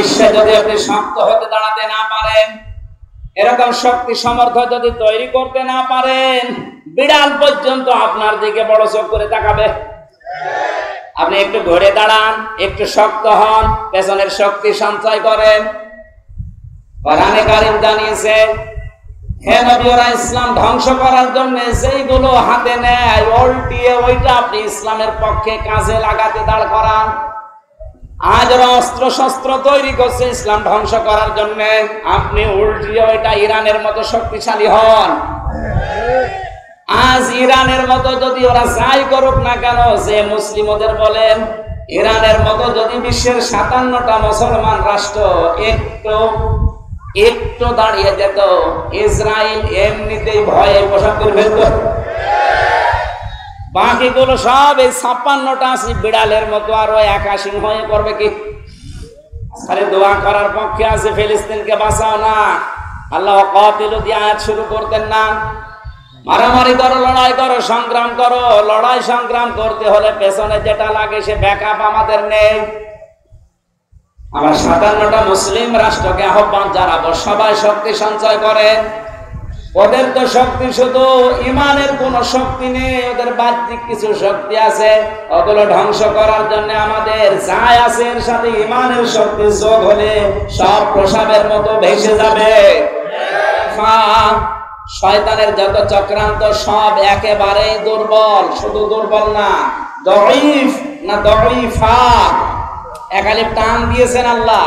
বিশ্বে যদি আপনি শক্ত হতে দাঁড়াতে না পারেন, এরকম শক্তি সামর্থ্য যদি তৈরি করতে না পারেন, বিড়াল পর্যন্ত আপনার দিকে বড় চোখ করে তাকাবে। আপনি একটু ঘুরে দাঁড়ান, একটু শক্ত হন, পেছনের শক্তি সঞ্চয় করেন। কোরআনে কারীম জানিয়েছে, হে নবী, ওরা ইসলাম ধ্বংস করার জন্য যেইগুলো হাতে নেয় উল্টিয়ে ওইটা আপনি ইসলামের পক্ষে কাজে লাগাতে দাঁড় করান। আজ ওরা অস্ত্র শস্ত্র তৈরি করছে ইসলাম ধ্বংস করার জন্য, আপনি উল্টিয়ে ওইটা ইরানের মতো শক্তিশালী হন। আজ ইরানের মতো যদি ওরা যাই করুক না কেন, যে মুসলিম ওদের বলেন, ইরানের মতো যদি বিশ্বের 57টা মুসলমান রাষ্ট্র একটু দাঁড়িয়ে যেত, ইসরায়েল এমনিতেই ভয়ে পোশাক করে ফেলত। বাকিগুলো সব এই 56টা বিড়ালের মতো আরো একা সিংহ হয়ে করবে কি? আরে দোয়া করার পক্ষে আছে, ফিলিস্তিনকে বাঁচাও না, আল্লাহ কাতিলু দিয়ে আয়াত শুরু করতেন না? মারামারি করো, লড়াই করো, সংগ্রাম করো। লড়াই সংগ্রাম করতে হলে পেছনে যেটা লাগে সে ব্যাকআপ আমাদের নেই। আমার 57টা মুসলিম রাষ্ট্রকে আহ্বান জানাবো, সবাই শক্তি সঞ্চয় করে। ওদের তো শক্তি শুধু ইমানের কোন শক্তি নেই, ওদের বাহ্যিক কিছু শক্তি আছে। ওগুলো ধ্বংস করার জন্য আমাদের যাই আছে এর সাথে ইমানের শক্তি যোগ হলে সব প্রসাবের মতো ভেসে যাবে। শয়তানের যত চক্রান্ত সব একেবারেই দুর্বল, শুধু দুর্বল না, দঈফ না দঈফা, একালিপ টান দিয়েছেন আল্লাহ।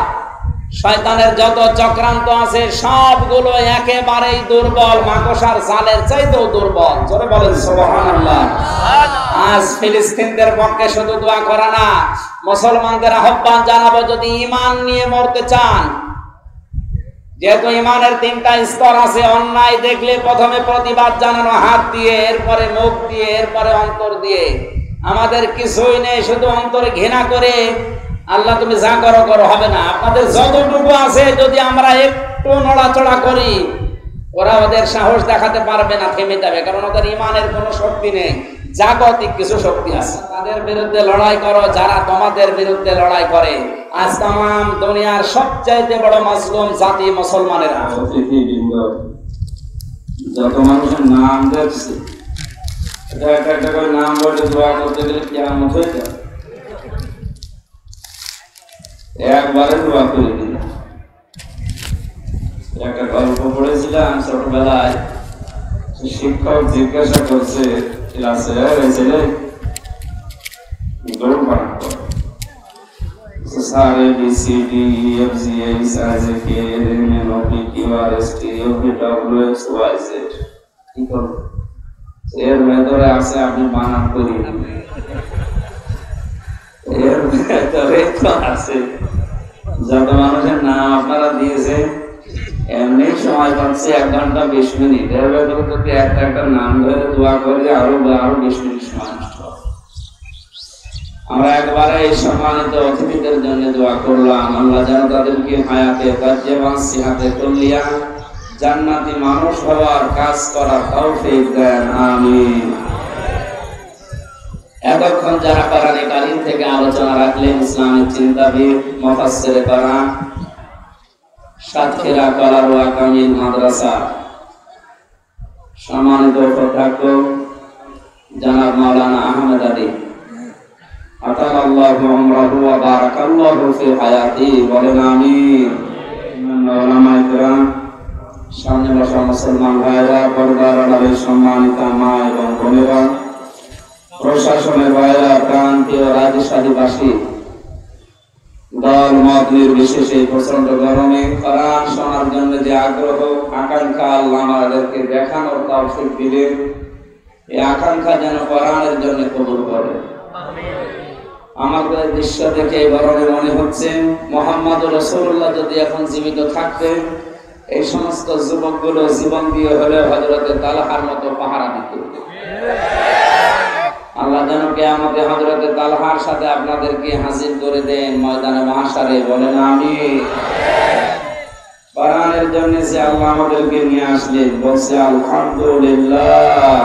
শয়তানের যত চক্রান্ত আছে সবগুলো একেবারেই দুর্বল, মাকড়সার জালের চাইতেও দুর্বল। জোরে বলেন সুবহানাল্লাহ। আজ ফিলিস্তিনদের পক্ষে শুধু দোয়া করা না, মুসলমানদের আহ্বান জানাবো, যদি ঈমান নিয়ে মরতে চান, যেহেতু ঈমানের 3টা স্তর আছে, অন্যায় দেখলে প্রথমে প্রতিবাদ জানানো হাত দিয়ে, এরপরে মুখ দিয়ে, এরপরে অন্তর দিয়ে। আমাদের কিছুই নেই, শুধু অন্তরে ঘৃণা করে আল্লাহ তুমি যা করো করো, হবে না। আপনাদের যতটুকু আছে যদি আমরা একটু নড়াচড়া করি, ওরা ওদের সাহস দেখাতে পারবে না, থেমে যাবে, কারণ ওদের ঈমানের কোনো শক্তি নেই, জাগতিক কিছু শক্তি আছে। তাদের বিরুদ্ধে লড়াই করো যারা তোমাদের বিরুদ্ধে লড়াই করে। আজ তাম দুনিয়ার সবচাইতে বড় মাসলুম জাতি মুসলমানেরা। যত মানুষের নাম দেখছি, এটা একটা করে নাম বলে দোয়া করতে গেলে কিয়ামত হয়ে যায়। একবারে দোয়া করে দিল। একটা গল্প পড়েছিলাম ছোটবেলায়, শিক্ষক জিজ্ঞাসা করছে ক্লাসে, ছেলে গরম বানান করো, সারে B C D F G H I J K L M N O P Q R S T U V W X Y Z, কি করব? এর ভেতরে আছে আপনি বানান করি, এর ভেতরে তো আছে যত মানুষের নাম আপনারা দিয়েছে, এমনি সময় পাচ্ছে 1 ঘন্টা 20 মিনিট। এর ভেতরে যদি একটা নাম ধরে দোয়া করে আরো 20 মিনিট সময় নষ্ট হবে। আমরা একবারে এই সম্মানিত অতিথিদের জন্য দোয়া করলাম, আল্লাহ যেন তাদেরকে হায়াতে তাজ্জেবান সিহাতে কুল্লিয়া জান্নাতি মানুষ হওয়ার কাজ করার তৌফিক দেন, আমিন। এতক্ষণ যারা কোরআনে কারীম থেকে আলোচনা রাখলেন, ইসলামিক চিন্তাবিদ, মুফাসসিরে কোরআন, সাতক্ষীরা কলার ওয়া কামিল মাদ্রাসা সম্মানিত অধ্যক্ষ জনাব মাওলানা আহমেদ আলী, আতাল্লাহু উমরাহু ওয়া বারাকাল্লাহু ফি হায়াতি, বলেন আমিন। উলামায়ে কেরাম, সামনে বসা মুসলমান ভাইরা, পর্দার আড়ালের সম্মানিত মা এবং বোনেরা, প্রশাসনের ভাইরা, প্রান্তীয় রাজশাহীবাসী, দল মত নির্বিশেষে প্রচন্ড গরমে কোরআন শোনার জন্য যে আগ্রহ আকাঙ্ক্ষা আল্লাহ আমাদেরকে দেখানোর তৌফিক দিলেন, এই আকাঙ্ক্ষা যেন কোরআনের জন্য কবুল করেন। আমাদের দৃশ্য দেখে গরমে মনে হচ্ছে মুহাম্মদুর রাসূলুল্লাহ যদি এখন জীবিত থাকতেন, এই সমস্ত যুবকগুলো জীবন দিয়ে হলেও হযরতে তালহার মতো পাহারা দিত। আল্লাহ যেন কিয়ামতে হযরতে তালহার সাথে আপনাদেরকে হাজির করে দেন ময়দানে মাহশারে, বলেন আমিন। কোরআনের জন্য যে আল্লাহ আমাদেরকে নিয়ে আসলেন, বলছে আলহামদুলিল্লাহ।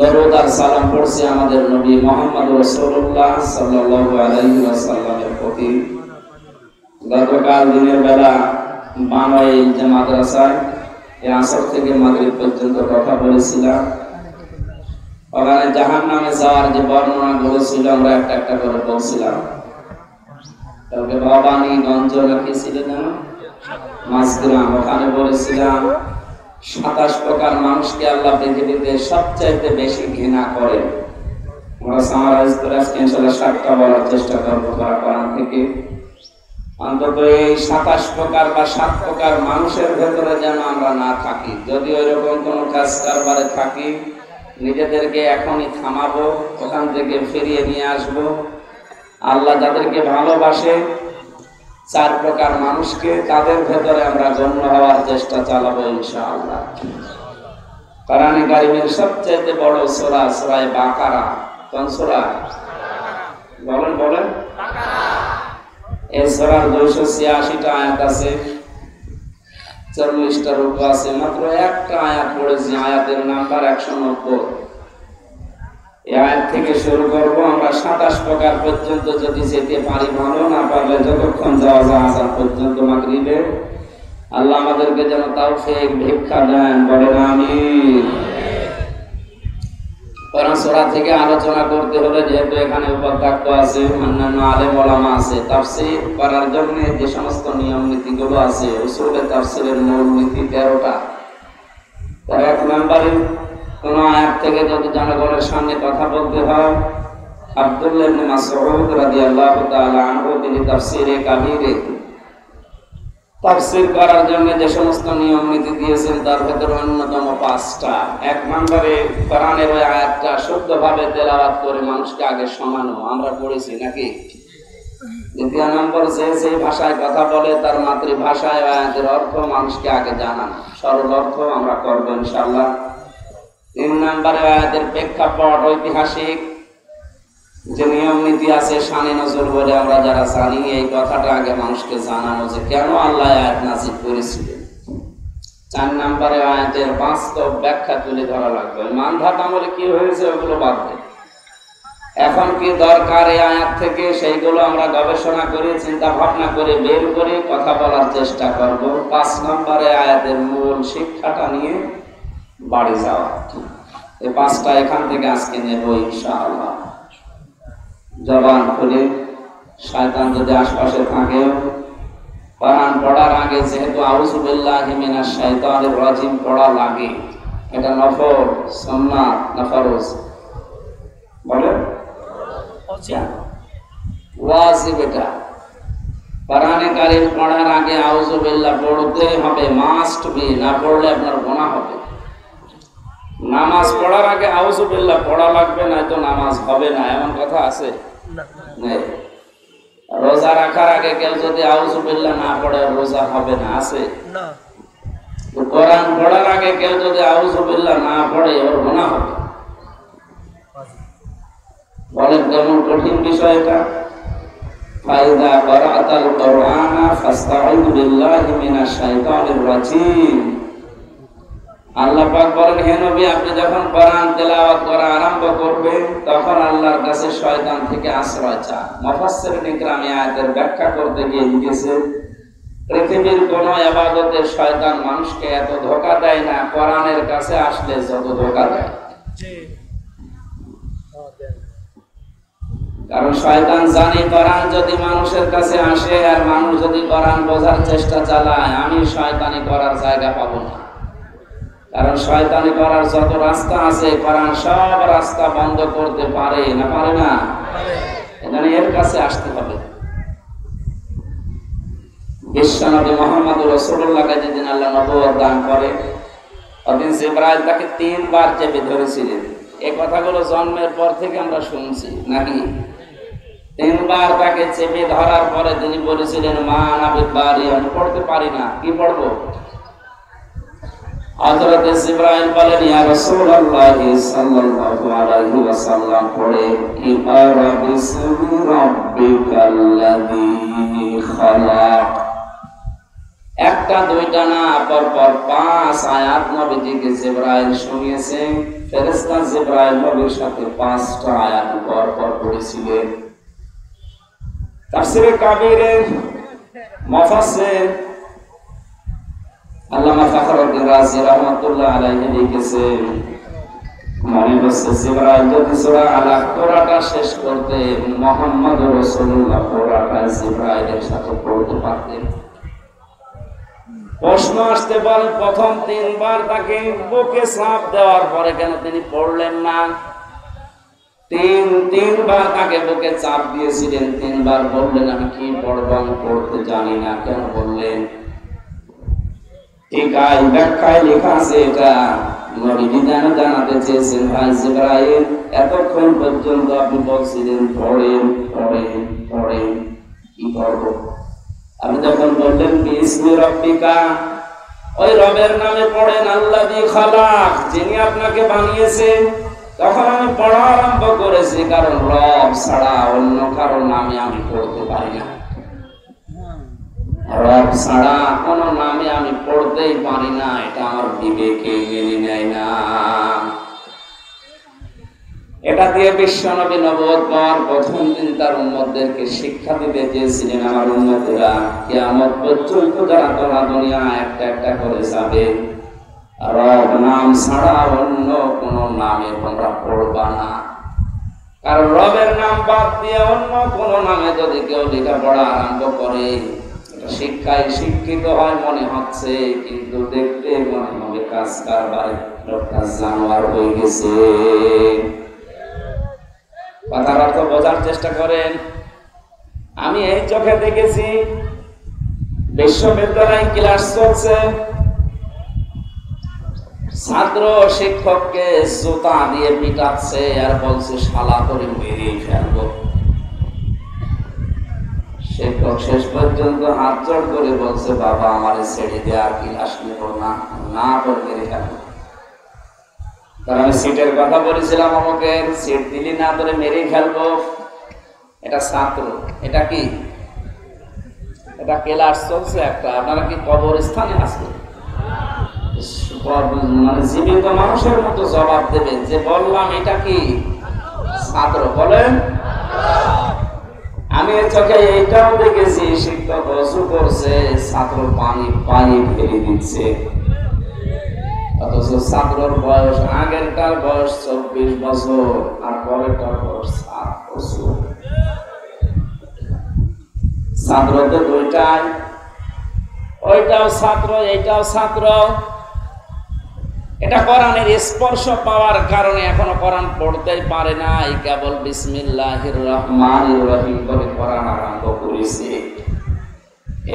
দরুদ আর সালাম পড়ছি আমাদের নবী মুহাম্মদ রাসূলুল্লাহ সাল্লাল্লাহু আলাইহি ওয়াসাল্লামের প্রতি। গতকাল দিনের বেলা বাংলায় যে মাদ্রাসায় আসর থেকে মাগরিব পর্যন্ত কথা বলেছিলাম, ওখানে জাহান্নামে যাওয়ার যে বর্ণনাগুলো ছিল আমরা একটা একটা করে বলছিলাম। তবে ভবানীগঞ্জ রেখেছিলেন না মাঝগ্রাম, ওখানে বলেছিলাম 27 প্রকার মানুষকে আল্লাহ পৃথিবীতে সবচাইতে বেশি ঘৃণা করেন। আমরা সামারাইজ করে আজকে ইনশাআল্লাহ 7টা বলার চেষ্টা করব কোরআন থেকে। অন্তত এই 27 প্রকার বা 7 প্রকার মানুষের ভেতরে যেন আমরা না থাকি। যদি ওইরকম কোনো কাজ কারবারে থাকি, নিজেদেরকে এখনই থামাবো, ওখান থেকে ফিরিয়ে নিয়ে আসবো। আল্লাহ যাদেরকে ভালোবাসে 4 প্রকার মানুষকে, তাদের ভেতরে আমরা গণ্য হওয়ার চেষ্টা চালাবো ইনশাআল্লাহ। কোরআনে কারীমের সবচেয়ে বড় সূরা সূরা বাকারা। কোন সূরা? বলেন বলেন। এই সূরার 286টা আয়াত আছে, 40টা রুকু আছে। মাত্র একটা আয়াত পড়েছি, আয়াতের নাম্বার 190। এই আয়াত থেকে শুরু করব আমরা 27 প্রকার পর্যন্ত যদি যেতে পারি ভালো, না পারলে যতক্ষণ যাওয়া যায় আযান পর্যন্ত মাগরিবে। আল্লাহ আমাদেরকে যেন তাওফিক ভিক্ষা দেন, বলেন আমিন। কোরআন সূরা থেকে আলোচনা করতে হলে যেহেতু এখানে উপাধ্যক্ষ আছে, অন্যান্য আলেম ওলামা আছে, তাফসীর করার জন্য যে সমস্ত নিয়ম নীতিগুলো আছে, উসুলে তাফসীরের মূল নীতি 13টা। তার 1 নম্বরে কোন আয়াত থেকে যদি জনগণের সামনে কথা বলতে হয়, আব্দুল্লাহ ইবনে মাসউদ রাদিয়াল্লাহু তাআলা আনহু তিনি তাফসীরে কাবীরে তাফসীর করার জন্য যে সমস্ত নিয়ম নীতি দিয়েছেন তার ভেতরে অন্যতম 5টা। 1 নম্বরে কোরআনের ওই আয়াতটা শুদ্ধভাবে তেলাওয়াত করে মানুষকে আগে শোনানো, আমরা পড়েছি নাকি? 2 নম্বর, যে ভাষায় কথা বলে তার মাতৃভাষায় আয়াতের অর্থ মানুষকে আগে জানানো, সরল অর্থ আমরা করব ইনশাআল্লাহ। 3 নম্বরে আয়াতের প্রেক্ষাপট, ঐতিহাসিক যে নিয়ম নীতি আছে, শানে নজর বলে আমরা যারা জানি, এই কথাটা আগে মানুষকে জানানো যে কেন আল্লাহ আয়াত নাযিল করেছিলেন। 4 নম্বরে আয়াতের বাস্তব ব্যাখ্যা তুলে ধরা লাগবে। মানধাত আমলে কি হয়েছে ওগুলো বাদ দেন, এখন কি দরকার এই আয়াত থেকে সেইগুলো আমরা গবেষণা করে চিন্তা ভাবনা করে বের করে কথা বলার চেষ্টা করব। 5 নম্বরে আয়াতের মূল শিক্ষাটা নিয়ে বাড়ি যাওয়া। এই 5টা এখান থেকে আজকে নেব ইনশাআল্লাহ। জবান খুলে, শয়তান যদি আশপাশে থাকে, কোরআন পড়ার আগে যেহেতু আউযু বিল্লাহি মিনাশ শাইতানির রাজিম পড়া লাগে, এটা নফল, সুন্নাত না ফরজ? বলেন ওয়াজিব। এটা কোরআনে কারীম পড়ার আগে আউযু বিল্লাহ পড়তে হবে, মাস্ট বি, না পড়লে আপনার গুনাহ হবে। নামাজ পড়ার আগে আউযু বিল্লাহ পড়া লাগবে, না তো নামাজ হবে না, এমন কথা আছে? নেই। রোজা রাখার আগে কেউ যদি আউযু বিল্লাহ না পড়ে রোজা হবে না, আছে? না। কোরআন পড়ার আগে কেউ যদি আউযু বিল্লাহ না পড়ে ওর গুনাহ হবে। বলেন কেমন কঠিন বিষয় এটা। ফাইদা করাতাল কোরআনা ফাস্তাঈযু বিল্লাহি মিনাশ শাইতানির রাজিম। আল্লাহ পাক বলেন, হে নবী, আপনি যখন কোরআন তেলাওয়াত করা আরম্ভ করবেন তখন আল্লাহর কাছে শয়তান থেকে আশ্রয় চান। মুফাসসিরিন ইকরাম আয়াতের ব্যাখ্যা করতে গিয়ে লিখেছে, পৃথিবীর কোন ইবাদতে শয়তান মানুষকে এত ধোঁকা দেয় না কোরআনের কাছে আসলে যত ধোঁকা দেয়। কারণ শয়তান জানে কোরআন যদি মানুষের কাছে আসে আর মানুষ যদি কোরআন বোঝার চেষ্টা চালায়, আমি শয়তানি করার জায়গা পাবো না। কারণ শয়তানি করার যত রাস্তা আছে কোরআন সব রাস্তা বন্ধ করতে পারে না, পারে না? এখানে এর কাছে আসতে হবে। বিশ্বনবী মুহাম্মদ রাসূলুল্লাহকে যেদিন আল্লাহ নবুয়ত দান করে, ওদিন জিবরাইল তাকে 3 বার চেপে ধরেছিলেন। এই কথাগুলো জন্মের পর থেকে আমরা শুনছি নাকি? 3 বার তাকে চেপে ধরার পরে তিনি বলেছিলেন, মা আনা বিবারি, আমি পড়তে পারি না, কি পড়বো? হযরত জিবরাইল বলেন, ইয়া রাসূলুল্লাহ সাল্লাল্লাহু আলাইহি ওয়াসাল্লাম পড়ে, ইকরা বিসমি রাব্বিকাল্লাযী খালাক। একটা দুইটা না, পরপর 5 আয়াত নবীজিকে জিবরাইল শুনিয়েছে। ফেরেশতা জিবরাইল নবীর সাথে 5টা আয়াত পর পড়েছিলেন। তাফসীরে কাবীরের মুফাসসির আল্লামা ফখরুদ্দিন রাজি রাহমাতুল্লাহ আলাইহি লিখেছেন, মনে হচ্ছে জিবরাইল যদি সূরা আলাক পড়াটা শেষ করতে মুহাম্মদ রাসূলুল্লাহ পড়াটা জিবরাইলের সাথে পড়তে পারতেন। প্রশ্ন আসতে পারে, প্রথম 3 বার তাকে বুকে চাপ দেওয়ার পরে কেন তিনি পড়লেন না? 3 বার তাকে বুকে চাপ দিয়েছিলেন, 3 বার বললেন আমি কি পড়বো, আমি পড়তে জানি না। কেন বললেন? ঠিক আছে, ব্যাখ্যায় লেখা আছে এটা নবী জানাতে চেয়েছেন, ভাই জিবরাইল এতক্ষণ পর্যন্ত আপনি বলছিলেন পড়েন পড়েন পড়েন, কি পড়ব? আপনি যখন বললেন বিসমি রাব্বিকা, ওই রবের নামে পড়েন, আল্লাযী খালাক, যিনি আপনাকে বানিয়েছেন, তখন আমি পড়া আরম্ভ করেছি, কারণ রব ছাড়া অন্য কারো নামে আমি পড়তে পারি না। রব ছাড়া কোনো নামে আমি পড়তেই পারি না, এটা আমার বিবেকে মেনে নেয় না। এটা দিয়ে বিশ্বনবী নবুয়ত পাওয়ার প্রথম দিন তার উম্মতদেরকে শিক্ষা দিতে চেয়েছিলেন, আমার উম্মতেরা কিয়ামত পর্যন্ত যারা তোমরা দুনিয়া একটা একটা করে যাবে, রব নাম ছাড়া অন্য কোন নামে তোমরা পড়বা না। কারণ রবের নাম বাদ দিয়ে অন্য কোন নামে যদি কেউ লেখাপড়া আরম্ভ করে, এটা শিক্ষায় শিক্ষিত হয় মনে হচ্ছে, কিন্তু দেখতে মনে হবে কাজ কারবারে লোকটা জানোয়ার হয়ে গেছে। কথার অর্থ বোঝার চেষ্টা করেন। আমি এই চোখে দেখেছি, বিশ্ববিদ্যালয়ে ক্লাস চলছে, ছাত্র শিক্ষককে জুতা দিয়ে পিটাচ্ছে আর বলছে শালা করে মেরে ফেলবো। শিক্ষক শেষ পর্যন্ত হাত জোড় করে বলছে, বাবা আমারে ছেড়ে দে, আর ক্লাস নেব না, না করে মেরে ফেলবো। কারণ আমি সিটের কথা বলেছিলাম, আমাকে সিট দিলি না ধরে মেরেই ফেলবো। এটা ছাত্র, এটা কি, এটা ক্লাস চলছে একটা, আপনারা কি কবরস্থানে আছে? মানে জীবিত মানুষের মতো জবাব দেবেন যে বললাম এটা কি ছাত্র, বলেন। আমি চোখে এইটাও দেখেছি, শিক্ষক অজু করছে, ছাত্র পানি পানি ফেলে দিচ্ছে, অথচ ছাত্রর বয়স আগেরটার বয়স 24 বছর আর পরেরটার বয়স 7 বছর। ছাত্র তো দুইটাই, ওইটাও ছাত্র এইটাও ছাত্র। এটা কোরআনের স্পর্শ পাওয়ার কারণে এখনো কোরআন পড়তেই পারে না, এই কেবল বিসমিল্লাহির রহমানির রহিম বলে কোরআন আরম্ভ করেছে।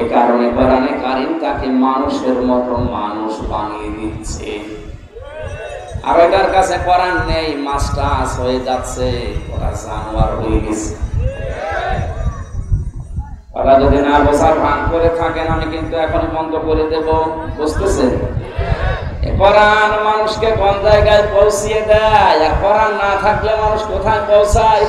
এ কারণে কোরআনে কারীম তাকে মানুষের মতো মানুষ বানিয়ে দিচ্ছে। আর এটার কাছে কোরআন নেই, মাস্টার্স হয়ে যাচ্ছে, ওরা জানোয়ার হয়ে গেছে। ওরা যদি না বোঝার ভান করে থাকেন, আমি কিন্তু এখনই বন্ধ করে দেব, বুঝতেছেন? কোরআন মানুষকে কোন জায়গায় পৌঁছিয়ে দেয়, আর কোরআন না থাকলে মানুষ কোথায় পৌঁছায়?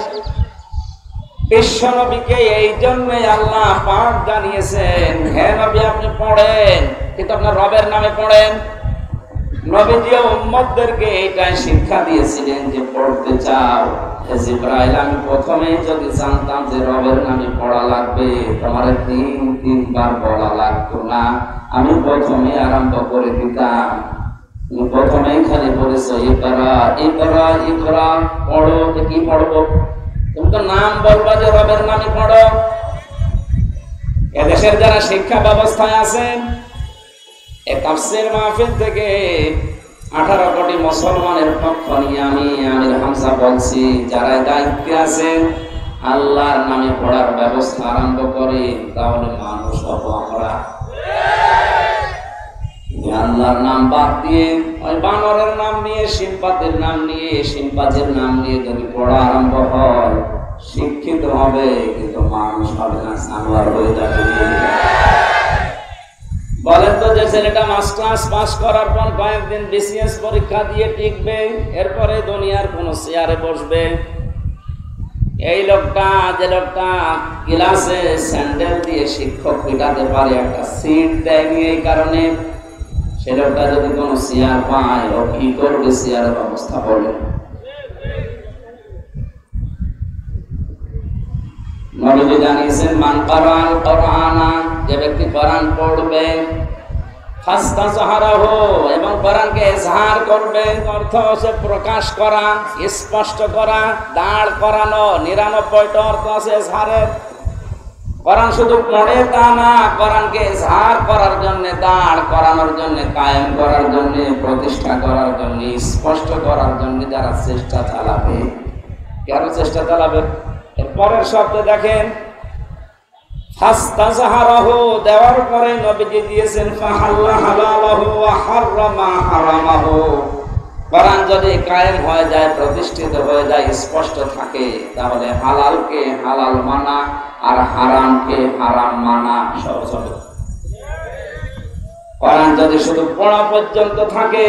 বিশ্বনবীকে এই জন্যই আল্লাহ পাক জানিয়েছেন, হে নবী আপনি পড়েন, কিন্তু আপনার রবের নামে পড়েন। নবীজি উম্মতদেরকে এইটাই শিক্ষা দিয়েছিলেন যে পড়তে চাও, জিবরাইল আমি প্রথমে যদি জানতাম যে রবের নামে পড়া লাগবে, তোমার 3 বার বলা লাগতো না, আমি প্রথমে আরম্ভ করে দিতাম। প্রথমেই খালি বলেছে ইকরা ইকরা ইকরা, পড়ো। তো কি পড়বো? তুমি তো নাম বলবা যে রবের নামে পড়ো। এদেশের যারা শিক্ষা ব্যবস্থায় আছেন, এই তাফসীর মাহফিল থেকে 18 কোটি মুসলমানের পক্ষ নিয়ে আমি আমির হামজা বলছি, যারা দায়িত্বে আছেন আল্লাহর নামে পড়ার ব্যবস্থা আরম্ভ করে, তাহলে মানুষ হব আমরা। আল্লাহর নাম বাদ দিয়ে ওই বানরের নাম নিয়ে, সিম্পাতের নাম নিয়ে, সিম্পাজের নাম নিয়ে যদি পড়া আরম্ভ হয়, শিক্ষিত হবে কিন্তু মানুষ হবে না, জানোয়ার হয়ে যাবে। বলেন তো, যে ছেলেটা মাস্টার্স পাস করার পর কয়েকদিন বিসিএস পরীক্ষা দিয়ে টিকবে, এরপরে দুনিয়ার কোন চেয়ারে বসবে, এই লোকটা যে লোকটা ক্লাসে স্যান্ডেল দিয়ে শিক্ষক পিটাতে পারে, একটা সিট দেয়নি, এই কারণে সে লোকটা যদি কোনো চেয়ার পায় ও কি করবে চেয়ারের ব্যবস্থা বলে। নবীজি জানিয়েছেন মান কারাল কোরআনা, যে ব্যক্তি কোরআন পড়বে ফাস্তাজহারাহু, এবং কোরআনকে ইজহার করবে, অর্থ হচ্ছে প্রকাশ করা, স্পষ্ট করা, দাঁড় করানো। 99টা অর্থ আছে ইজহারের। কোরআন শুধু পড়ে তা না, কোরআনকে ইজহার করার জন্য, দাঁড় করানোর জন্য, কায়েম করার জন্য, প্রতিষ্ঠা করার জন্য, স্পষ্ট করার জন্য যারা চেষ্টা চালাবে। কেন চেষ্টা চালাবে? এর পরের শব্দে দেখেন ফাস্তাজহারাহু, দেওয়ার পরে নবীজি দিয়েছেন ফাহাল্লা হালালাহু ওয়া হারামা হারামাহু। কোরআন যদি কায়েম হয়ে যায়, প্রতিষ্ঠিত হয়ে যায়, স্পষ্ট থাকে, তাহলে হালালকে হালাল মানা আর হারামকে হারাম মানা সহজ হবে। কোরআন যদি শুধু পড়া পর্যন্ত থাকে,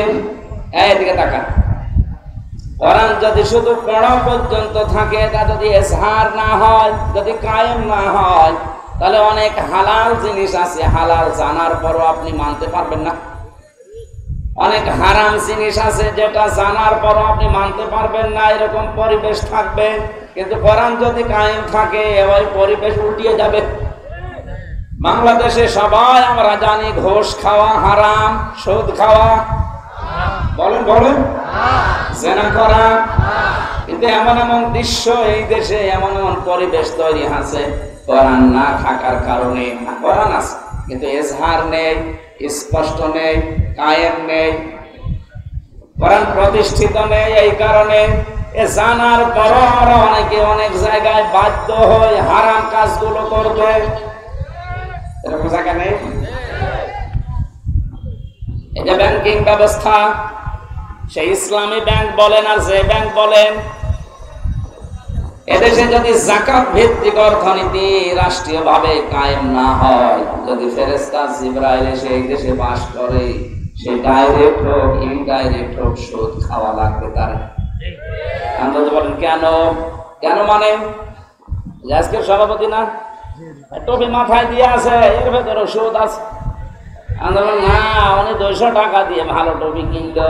এইদিকে তাকান, কোরআন যদি শুধু পড়া পর্যন্ত থাকে, তা যদি ইজহার না হয়, যদি কায়েম না হয়, তাহলে অনেক হালাল জিনিস আছে, হালাল জানার পরও আপনি মানতে পারবেন না। অনেক হারাম জিনিস আছে যেটা জানার পরও আপনি মানতে পারবেন না, এরকম পরিবেশ থাকবে। কিন্তু কোরআন যদি কায়েম থাকে, ওই পরিবেশ উল্টিয়ে যাবে। বাংলাদেশে সবাই আমরা জানি ঘুষ খাওয়া হারাম, সুদ খাওয়া, বলেন বলেন, জেনা করা। কিন্তু এমন এমন দৃশ্য এই দেশে, এমন এমন পরিবেশ তৈরি আছে কোরআন না থাকার কারণে। কোরআন আছে কিন্তু ইজহার নেই, স্পষ্ট নেই, কায়েম নেই, কোরআন প্রতিষ্ঠিত নেই। এই কারণে এ জানার পরও আমরা অনেকে অনেক জায়গায় বাধ্য হই হারাম কাজগুলো করবে। এরকম জায়গা নেই? এই যে ব্যাংকিং ব্যবস্থা, সেই ইসলামী ব্যাংক বলেন আর যে ব্যাংক বলেন, এদেশে যদি যাকাত ভিত্তিক অর্থনীতি রাষ্ট্রীয়ভাবে কায়েম না হয়, যদি ফেরেশতা জিবরাইল এসে এই দেশে বাস করে, সে ডাইরেক্ট হোক ইনডাইরেক্ট হোক সুদ খাওয়া লাগবে তার। আপনারা বলেন কেন? কেন মানে আজকের সভাপতি না টুপি মাথায় দিয়ে আছে, এর ভেতরে সুদ আছে। আমরা বলেন না, উনি 200 টাকা দিয়ে ভালো টুপি কিনলো,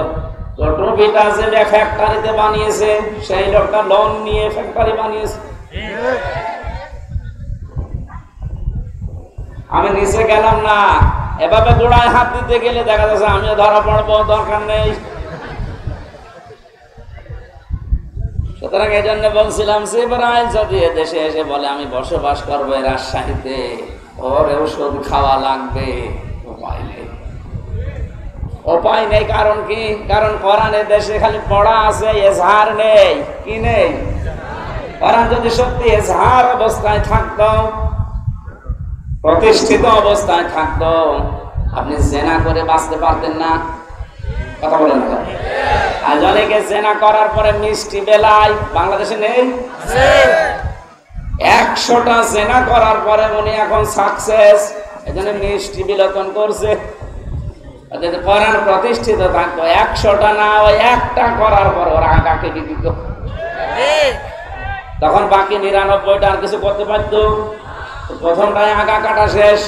তো টুপিটা যে ফ্যাক্টরিতে বানিয়েছে, সেই লোকটা লোন নিয়ে ফ্যাক্টরি বানিয়েছে। আমি নিচে গেলাম না, এভাবে গোড়ায় হাত দিতে গেলে দেখা যাচ্ছে আমিও ধরা পড়বো, দরকার নেই। সুতরাং এই জন্য বলছিলাম, জিবরাইল যদি এদেশে এসে বলে আমি বসবাস করবো রাজশাহীতে, ওরেও সুদ খাওয়া লাগবে, উপায় নেই। উপায় নেই কারণ কি? কারণ কোরআনের দেশে খালি পড়া আছে, ইজহার নেই। কি নেই? কোরআন যদি সত্যি ইজহার অবস্থায় থাকতো, প্রতিষ্ঠিত অবস্থায় থাকতো, আপনি জেনা করে বাঁচতে পারতেন না। কথা বলেন না? আজ অনেকে জেনা করার পরে মিষ্টি বেলায়, বাংলাদেশে নেই? 100টা জেনা করার পরে উনি এখন সাকসেস, এই জন্য মিষ্টি বিলোচন করছে। যদি কোরআন প্রতিষ্ঠিত থাকতো, 100টা না, ওই একটা করার পর ওরা আগাকে দিত, তখন বাকি 99টা আর কিছু করতে পারত। প্রথমটাই আগা কাটা শেষ।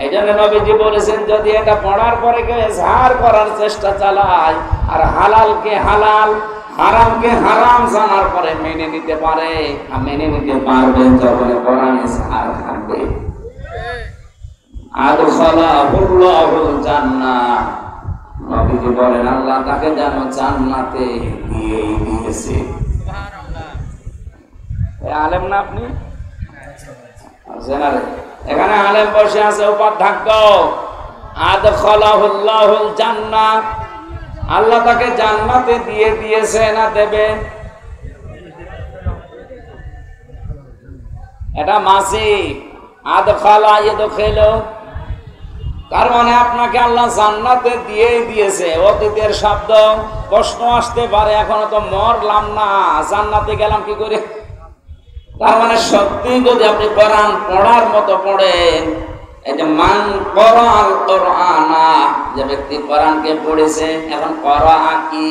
এই জন্য নবীজি বলেছেন, যদি এটা পড়ার পরে কেউ ইজহার করার চেষ্টা চালায় আর হালালকে হালাল হারামকে হারাম জানার পরে মেনে নিতে পারে, আর মেনে নিতে পারবে যখন কোরআন ইজহার থাকবে। আদখালাহুল্লাহুল জান্নাহ, নবীজি বলেন আল্লাহ তাকে যেন জান্নাতে দিয়েই দিয়েছে। আলেম না আপনি? এখানে আলেম বসে আছে, উপাধ্যক্ষ। আদখালাহুল্লাহুল জান্নাহ, আল্লাহ তাকে জান্নাতে দিয়ে দিয়েছে না দেবে? এটা মাসি আদখালা ইয়াদখিলু, তার মানে আপনাকে আল্লাহ জান্নাতে দিয়েই দিয়েছে। অতীতের শব্দ। প্রশ্ন আসতে পারে, এখনো তো মরলাম না, জান্নাতে গেলাম কি করে? তার মানে সত্যি যদি আপনি কোরআন পড়ার মতো পড়েন, এই যে মান করাল কোরআনা, যে ব্যক্তি কোরআনকে পড়েছে, এখন করা কি?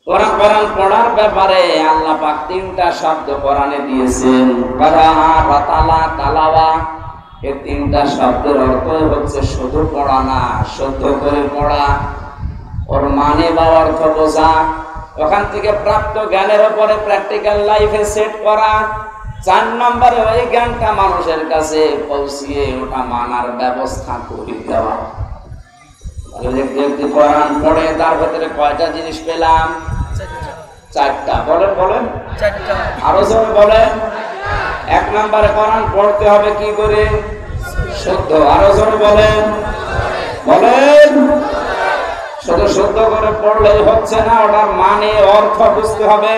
কোরআন পড়ার ব্যাপারে আল্লাহ পাক 3টা শব্দ কোরআনে দিয়েছেন, করা, রাতালা, তালাওয়া। এই তিনটা শব্দের অর্থ হচ্ছে শুধু পড়া না, শুদ্ধ করে পড়া, ওর মানে বা অর্থ বোঝা, ওখান থেকে প্রাপ্ত জ্ঞানের উপরে প্র্যাকটিক্যাল লাইফে সেট করা। 4 নম্বরে ওই জ্ঞানটা মানুষের কাছে পৌঁছিয়ে ওটা মানার ব্যবস্থা করে দেওয়া। ব্যক্তি কোরআন পড়ে তার ভেতরে কয়টা জিনিস পেলাম? 4টা। বলেন বলেন, আরো জোরে বলেন। 1 নম্বরে কোরআন পড়তে হবে কি করে? শুদ্ধ। আরো জোরে বলেন বলেন। শুধু শুদ্ধ করে পড়লেই হচ্ছে না, ওটার মানে অর্থ বুঝতে হবে।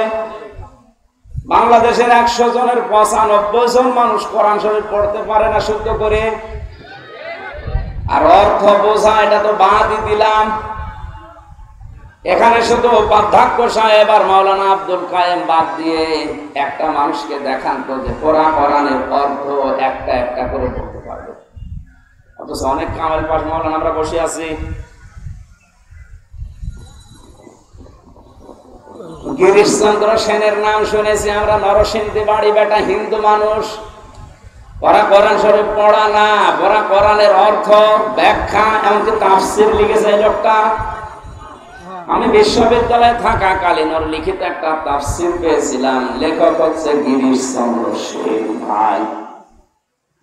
বাংলাদেশের 100 জনের 95 জন মানুষ কোরআন শরীফ পড়তে পারে না শুদ্ধ করে। আর অর্থ বোঝা এটা তো বাদই দিলাম। এখানে শুধু বার্ধক্য সাহেব আর মাওলানা আব্দুল কায়েম বাদ দিয়ে একটা মানুষকে দেখান তো যে কোরআনের অর্থ একটা একটা করে পড়তে পারবে। অথচ অনেক কামেল পাশ মাওলানা আমরা বসে আছি। গিরিশচন্দ্র সেনের নাম শুনেছি আমরা, নরসিংদী বাড়ি, বেটা হিন্দু মানুষ। ওরা কোরআন শরীফ পড়া না, ওরা কোরআনের অর্থ ব্যাখ্যা এমনকি তাফসীর লিখেছে এই লোকটা। আমি বিশ্ববিদ্যালয়ে থাকাকালীন ওর লিখিত একটা তাফসীর পেয়েছিলাম, লেখক হচ্ছে গিরিশচন্দ্র সেন ভাই।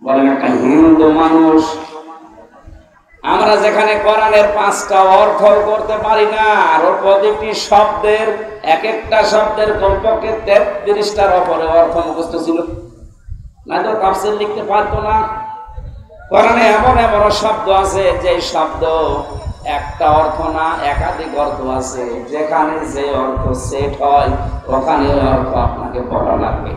বলেন একটা হিন্দু মানুষ। আমরা যেখানে কোরআনের 5টা অর্থ করতে পারি না, আর ওর প্রতিটি শব্দের এক একটা শব্দের কমপক্ষে 33টার উপরে অর্থ মুখস্থ ছিল, না তো তাফসীর লিখতে পারতো না। কোরআনে এমন এমন শব্দ আছে যে শব্দ একটা অর্থ না একাধিক অর্থ আছে, যেখানে যে অর্থ সেট হয় ওখানে অর্থ আপনাকে পড়া লাগবে।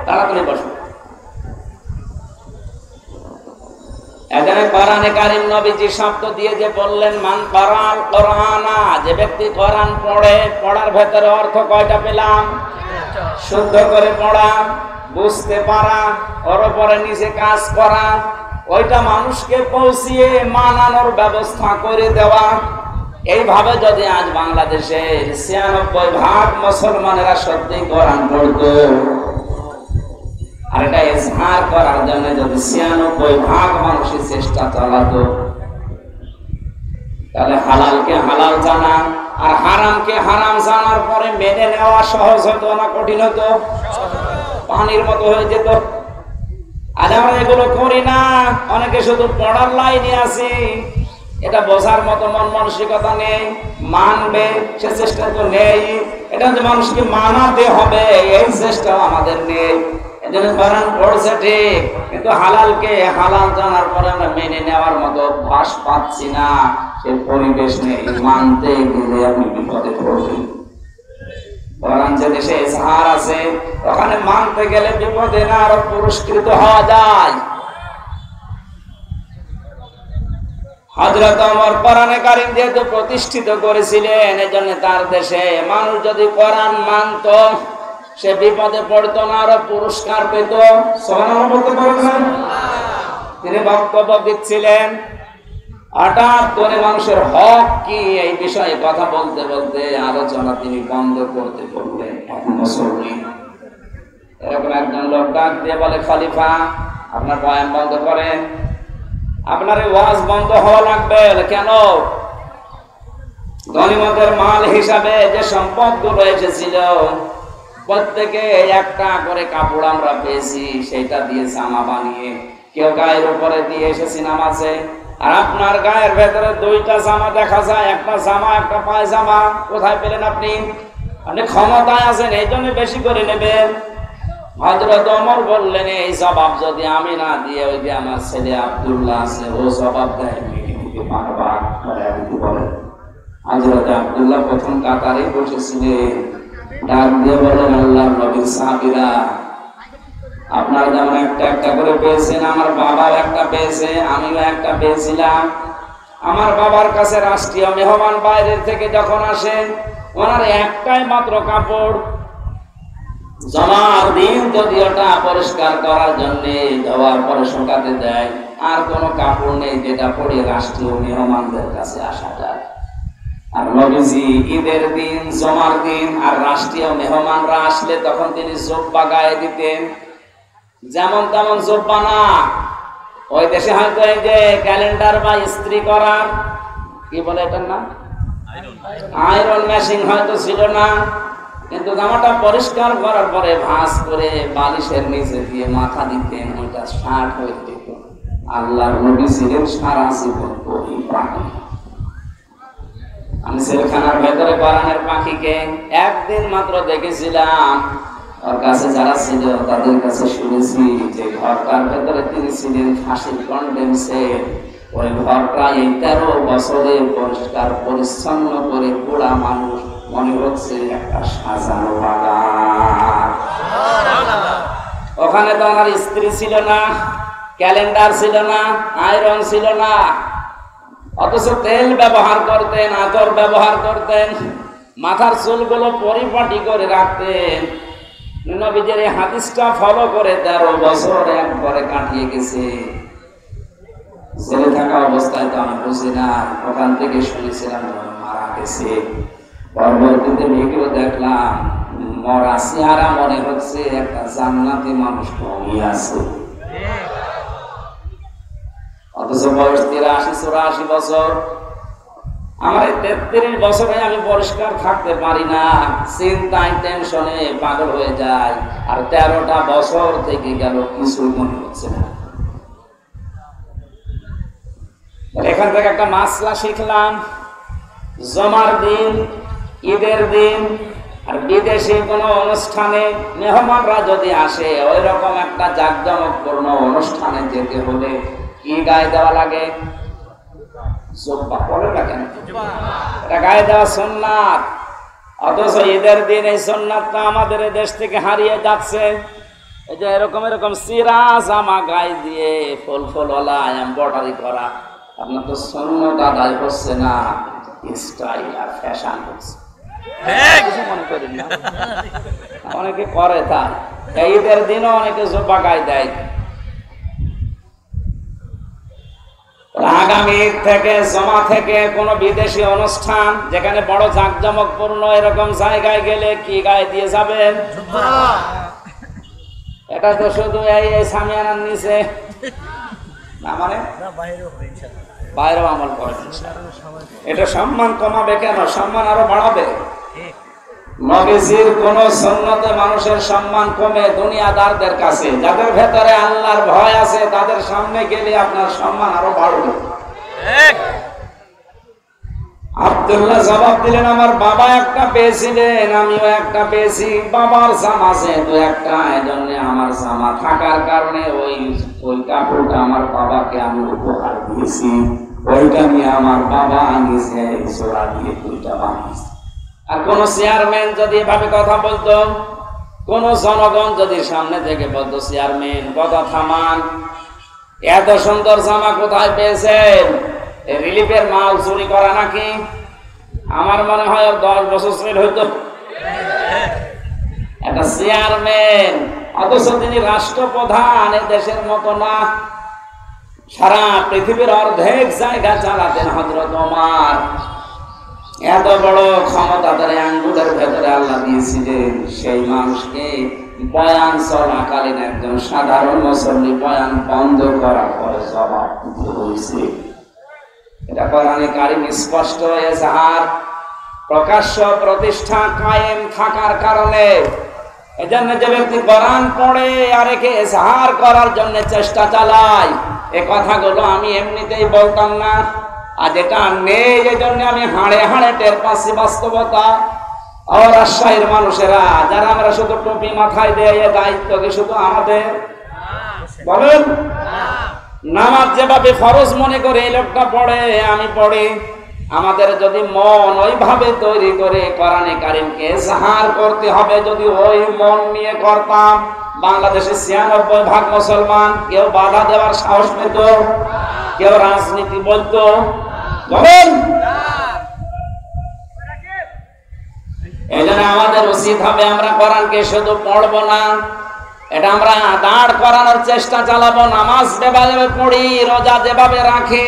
তাড়াতাড়ি বসো। এখানে কোরআনে কারীম নবীজি শব্দ দিয়ে যে বললেন মান কারাল কোরআনা, যে ব্যক্তি কোরআন পড়ে, পড়ার ভেতরে অর্থ কয়টা পেলাম? শুদ্ধ করে পড়া, বুঝতে পারা, ওর উপরে নিজে কাজ করা, ওইটা মানুষকে পৌঁছিয়ে মানানোর ব্যবস্থা করে দেওয়া। এইভাবে যদি আজ বাংলাদেশের 96% মুসলমানেরা সত্যি কোরআন পড়তো, আর এটা ইজহার করার জন্য যদি 96% মানুষের চেষ্টা চালাতো, তাহলে হালালকে হালাল জানা আর হারামকে হারাম জানার পরে মেনে নেওয়া সহজ হতো না কঠিন হতো? পানির মতো হয়ে যেত। আজ আমরা এগুলো করি না, অনেকে শুধু পড়ার লাইনে আছি, এটা বোঝার মতো মন মানসিকতা নেই, মানবে সে চেষ্টা তো নেই। এটা যে মানুষকে মানাতে হবে এই চেষ্টাও আমাদের নেই। এজন্য কোরআন পড়ছে ঠিক, কিন্তু হালালকে হালাল জানার পরে আমরা মেনে নেওয়ার মতো অভ্যাস পাচ্ছি না, সে পরিবেশ নেই। মানতে গেলে আপনি বিপদে পড়বেন। কোরআন যে দেশে ইজহার আছে ওখানে মানতে গেলে বিপদে না আরো পুরস্কৃত হওয়া যায়। হযরত ওমর কোরআনে কারীম যেহেতু প্রতিষ্ঠিত করেছিলেন, এজন্য তার দেশে মানুষ যদি কোরআন মানত সে বিপদে পড়তো না, আরো পুরস্কার পেত। সুবহানাল্লাহ বলতে পারবেন? তিনি বক্তব্য দিচ্ছিলেন, হঠাৎ করে মানুষের হক কি এই বিষয়ে কথা বলতে বলতে আলোচনা তিনি বন্ধ করতে বললেন। এরকম একজন লোক ডাক দিয়ে বলে, খলিফা আপনার বয়ান বন্ধ করেন, আপনার এই ওয়াজ বন্ধ হওয়া লাগবে। কেন? গনিমতের মাল হিসাবে যে সম্পদগুলো এসেছিল প্রত্যেকে একটা করে কাপড় আমরা পেয়েছি, সেটা দিয়ে জামা বানিয়ে কেউ গায়ের উপরে দিয়ে এসেছি নামাজে, আর আপনার গায়ের ভেতরে 2টা জামা দেখা যায়, একটা জামা একটা পায়জামা। কোথায় পেলেন আপনি? আপনি ক্ষমতায় আছেন এই জন্য বেশি করে নেবেন। হযরত ওমর বললেন, এই জবাব যদি আমি না দিয়ে ওই যে আমার ছেলে আব্দুল্লাহ আছে ও জবাব দেয়, হযরত আব্দুল্লাহ প্রথম কাতারে বসেছিলেন। ডাক দিয়ে বলেন, আল্লাহর নবীর সাহাবীরা, আপনারা যেমন একটা একটা করে পেয়েছেন, আমার বাবাও একটা পেয়েছে, আমিও একটা পেয়েছিলাম। আমার বাবার কাছে রাষ্ট্রীয় মেহমান বাইরের থেকে যখন আসেন, ওনার একটাই মাত্র কাপড়, জমার দিন যদি ওটা পরিষ্কার করার জন্য ধোয়ার পরে শুকাতে দেয়, আর কোনো কাপড় নেই যেটা পরে রাষ্ট্রীয় মেহমানদের কাছে আসা যায়। আর নবীজি ঈদের দিন, জমার দিন আর রাষ্ট্রীয় মেহমানরা আসলে তখন তিনি জুব্বা গায়ে দিতেন। যেমন তেমন জুব্বা না, ওই দেশে হয়তো এই যে ক্যালেন্ডার বা ইস্ত্রি করার কি বলে এটার নাম, আয়রন মেশিন হয়তো ছিল না, কিন্তু জামাটা পরিষ্কার করার পরে ভাঁজ করে বালিশের নিচে দিয়ে মাথা দিতেন, ওইটা শার্ট হয়ে যেত। আল্লাহর নবী ছিলেন সারা জীবন পরিপাটি। আমি সেলখানার ভেতরে কোরআনের পাখিকে একদিন মাত্র দেখেছিলাম। ওর কাছে যারা ছিল তাদের কাছে শুনেছি যে ঘরটার ভেতরে তিনি ছিলেন ফাঁসির কন্ডেন্সে। ওই ঘরটা এই 13 বছরে পরিষ্কার পরিচ্ছন্ন করে পোড়া মানুষ মনে হচ্ছে একটা সাজানো বাগান। ওখানে তো আমার স্ত্রী ছিল না, ক্যালেন্ডার ছিল না, আয়রন ছিল না, অথচ তেল ব্যবহার করতেন, আতর ব্যবহার করতেন, মাথার চুলগুলো পরিপাটি করে রাখতেন। নবীজির এই হাদিসটা ফলো করে 13 বছর একবারে কাটিয়ে গেছে। জেলে থাকা অবস্থায় তো আমি বুঝি না, ওখান থেকে শুনেছিলাম মারা গেছে। পরবর্তীতে ভিডিও দেখলাম, মরা চেহারা মনে হচ্ছে একটা জান্নাতি মানুষ ঘুমিয়ে আছে, অথচ বয়স 83-84 বছর। আমার 33 বছরে আমি পরিষ্কার থাকতে পারি না, চিন্তায় টেনশনে পাগল হয়ে যায়। আর 13টা বছর থেকে গেল, কিছুই মনে হচ্ছে না। এখান থেকে একটা মাসলা শিখলাম, জমার দিন, ঈদের দিন আর বিদেশে কোনো অনুষ্ঠানে মেহমানরা যদি আসে, ওই রকম একটা জাঁকজমকপূর্ণ অনুষ্ঠানে যেতে হলে কি গায়ে দেওয়া লাগে? জুব্বা। পরে না কেন? এটা গায়ে দেওয়া সুন্নাত। অথচ ঈদের দিন এই সুন্নাতটা আমাদের দেশ থেকে হারিয়ে যাচ্ছে। এই যে এরকম এরকম সিরা জামা গায়ে দিয়ে ফুল ফুলওয়ালা এমব্রয়ডারি করা, আপনার তো সুন্নত আদায় হচ্ছে না, স্টাইল আর ফ্যাশন হচ্ছে। কিছু মনে করেন না, অনেকে করে তাই। ঈদের দিনও অনেকে জুব্বা গায়ে দেয়। আগামী ঈদ থেকে, জমা থেকে কোনো বিদেশি অনুষ্ঠান যেখানে বড় জাঁকজমকপূর্ণ এরকম জায়গায় গেলে কি গায়ে দিয়ে যাবেন? এটা তো শুধু এই সামিয়ানার নিচে না, মানে বাইরেও আমল করে। এটা সম্মান কমাবে কেন? সম্মান আরো বাড়াবে। নবীজির কোন সুন্নতে মানুষের সম্মান কমে দুনিয়াদারদের কাছে। যাদের ভেতরে আল্লাহর ভয় আছে তাদের সামনে গেলে আপনার সম্মান আরো বাড়বে। আব্দুল্লাহ জবাব দিলেন, আমার বাবা একটা পেয়েছিলেন, আমিও একটা পেয়েছি। বাবার জামা যেহেতু একটা, এজন্য আমার জামা থাকার কারণে ওই কাপড়টা আমার বাবাকে আমি উপহার দিয়েছি। ওইটা নিয়ে আমার বাবা নিজে জোড়া দিয়ে দুইটা বানিয়েছে। আর কোন চেয়ারম্যান যদি এভাবে কথা বলতো, কোন জনগণ যদি সামনে থেকে বলতো, চেয়ারম্যান কথা থামান, এত সুন্দর জামা কোথায় পেয়েছেন? রিলিফের মাল চুরি করা নাকি? আমার মনে হয় 10 বছর জেল হইতো। একটা চেয়ারম্যান, অথচ তিনি রাষ্ট্রপ্রধান। এই দেশের মতো না, সারা পৃথিবীর অর্ধেক জায়গা চালাতেন হযরত ওমর। এত বড় ক্ষমতা তার আঙ্গুলের ভেতরে আল্লাহ দিয়েছিলেন। সেই মানুষকে বয়ান চলাকালীন একজন সাধারণ মুসল্লি বয়ান বন্ধ করার পরে জবাব দিতে হয়েছে। এটা কোরআনে কারীম স্পষ্ট এজাহার, প্রকাশ্য প্রতিষ্ঠা কায়েম থাকার কারণে। এজন্য যে ব্যক্তি কোরআন পড়ে আর একে এজাহার করার জন্য চেষ্টা চালায়, এই কথাগুলো আমি এমনিতেই বলতাম না। আজ এটা নেই, এই জন্য আমি হাড়ে হাড়ে টের পাচ্ছি বাস্তবতা। আর রাজশাহীর মানুষেরা যারা আমরা শুধু টুপি মাথায় দেয়, এ দায়িত্ব কি শুধু আমাদের? বলেন, নামাজ যেভাবে ফরজ মনে করে এই লোকটা পড়ে, আমি পড়ি, আমাদের যদি মন ওইভাবে তৈরি করে কোরআনে কারীমকে এজাহার করতে হবে, যদি ওই মন নিয়ে করতাম, বাংলাদেশে 96% মুসলমান। কেউ বাধা দেওয়ার সাহস পেত? কেউ রাজনীতি বলতো? বলেন। এই জন্য আমাদের উচিত হবে, আমরা কোরআনকে শুধু পড়বো না, এটা আমরা দাঁড় করানোর চেষ্টা চালাবো। নামাজ যেভাবে পড়ি, রোজা যেভাবে রাখি,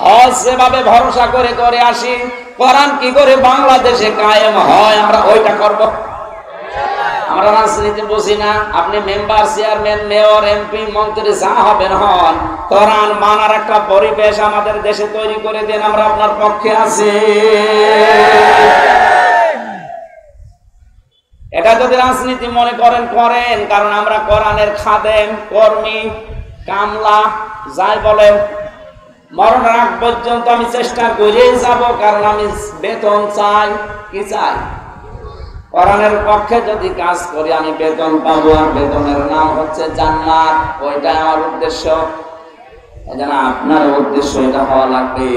হজ যেভাবে ভরসা করে করে আসি, কোরআন কি করে বাংলাদেশে কায়েম হয় আমরা ওইটা করব। আমরা রাজনীতি বুঝি না। আপনি মেম্বার, চেয়ারম্যান, মেয়র, এমপি, মন্ত্রী যা হবেন হন, কোরআন মানার একটা পরিবেশ আমাদের দেশে তৈরি করে দেন, আমরা আপনার পক্ষে আছি। এটা যদি রাজনীতি মনে করেন করেন, কারণ আমরা কোরআনের খাদেম, কর্মী, কামলা যাই বলেন, মরণের আগ পর্যন্ত আমি চেষ্টা করেই যাব, কারণ আমি বেতন চাই। কি চাই? কোরআনের পক্ষে যদি কাজ করি আমি বেতন পাবো, আর বেতনের নাম হচ্ছে জান্নাত। ওইটাই আমার উদ্দেশ্য। এজন্য আপনার উদ্দেশ্য এটা হওয়া লাগবে,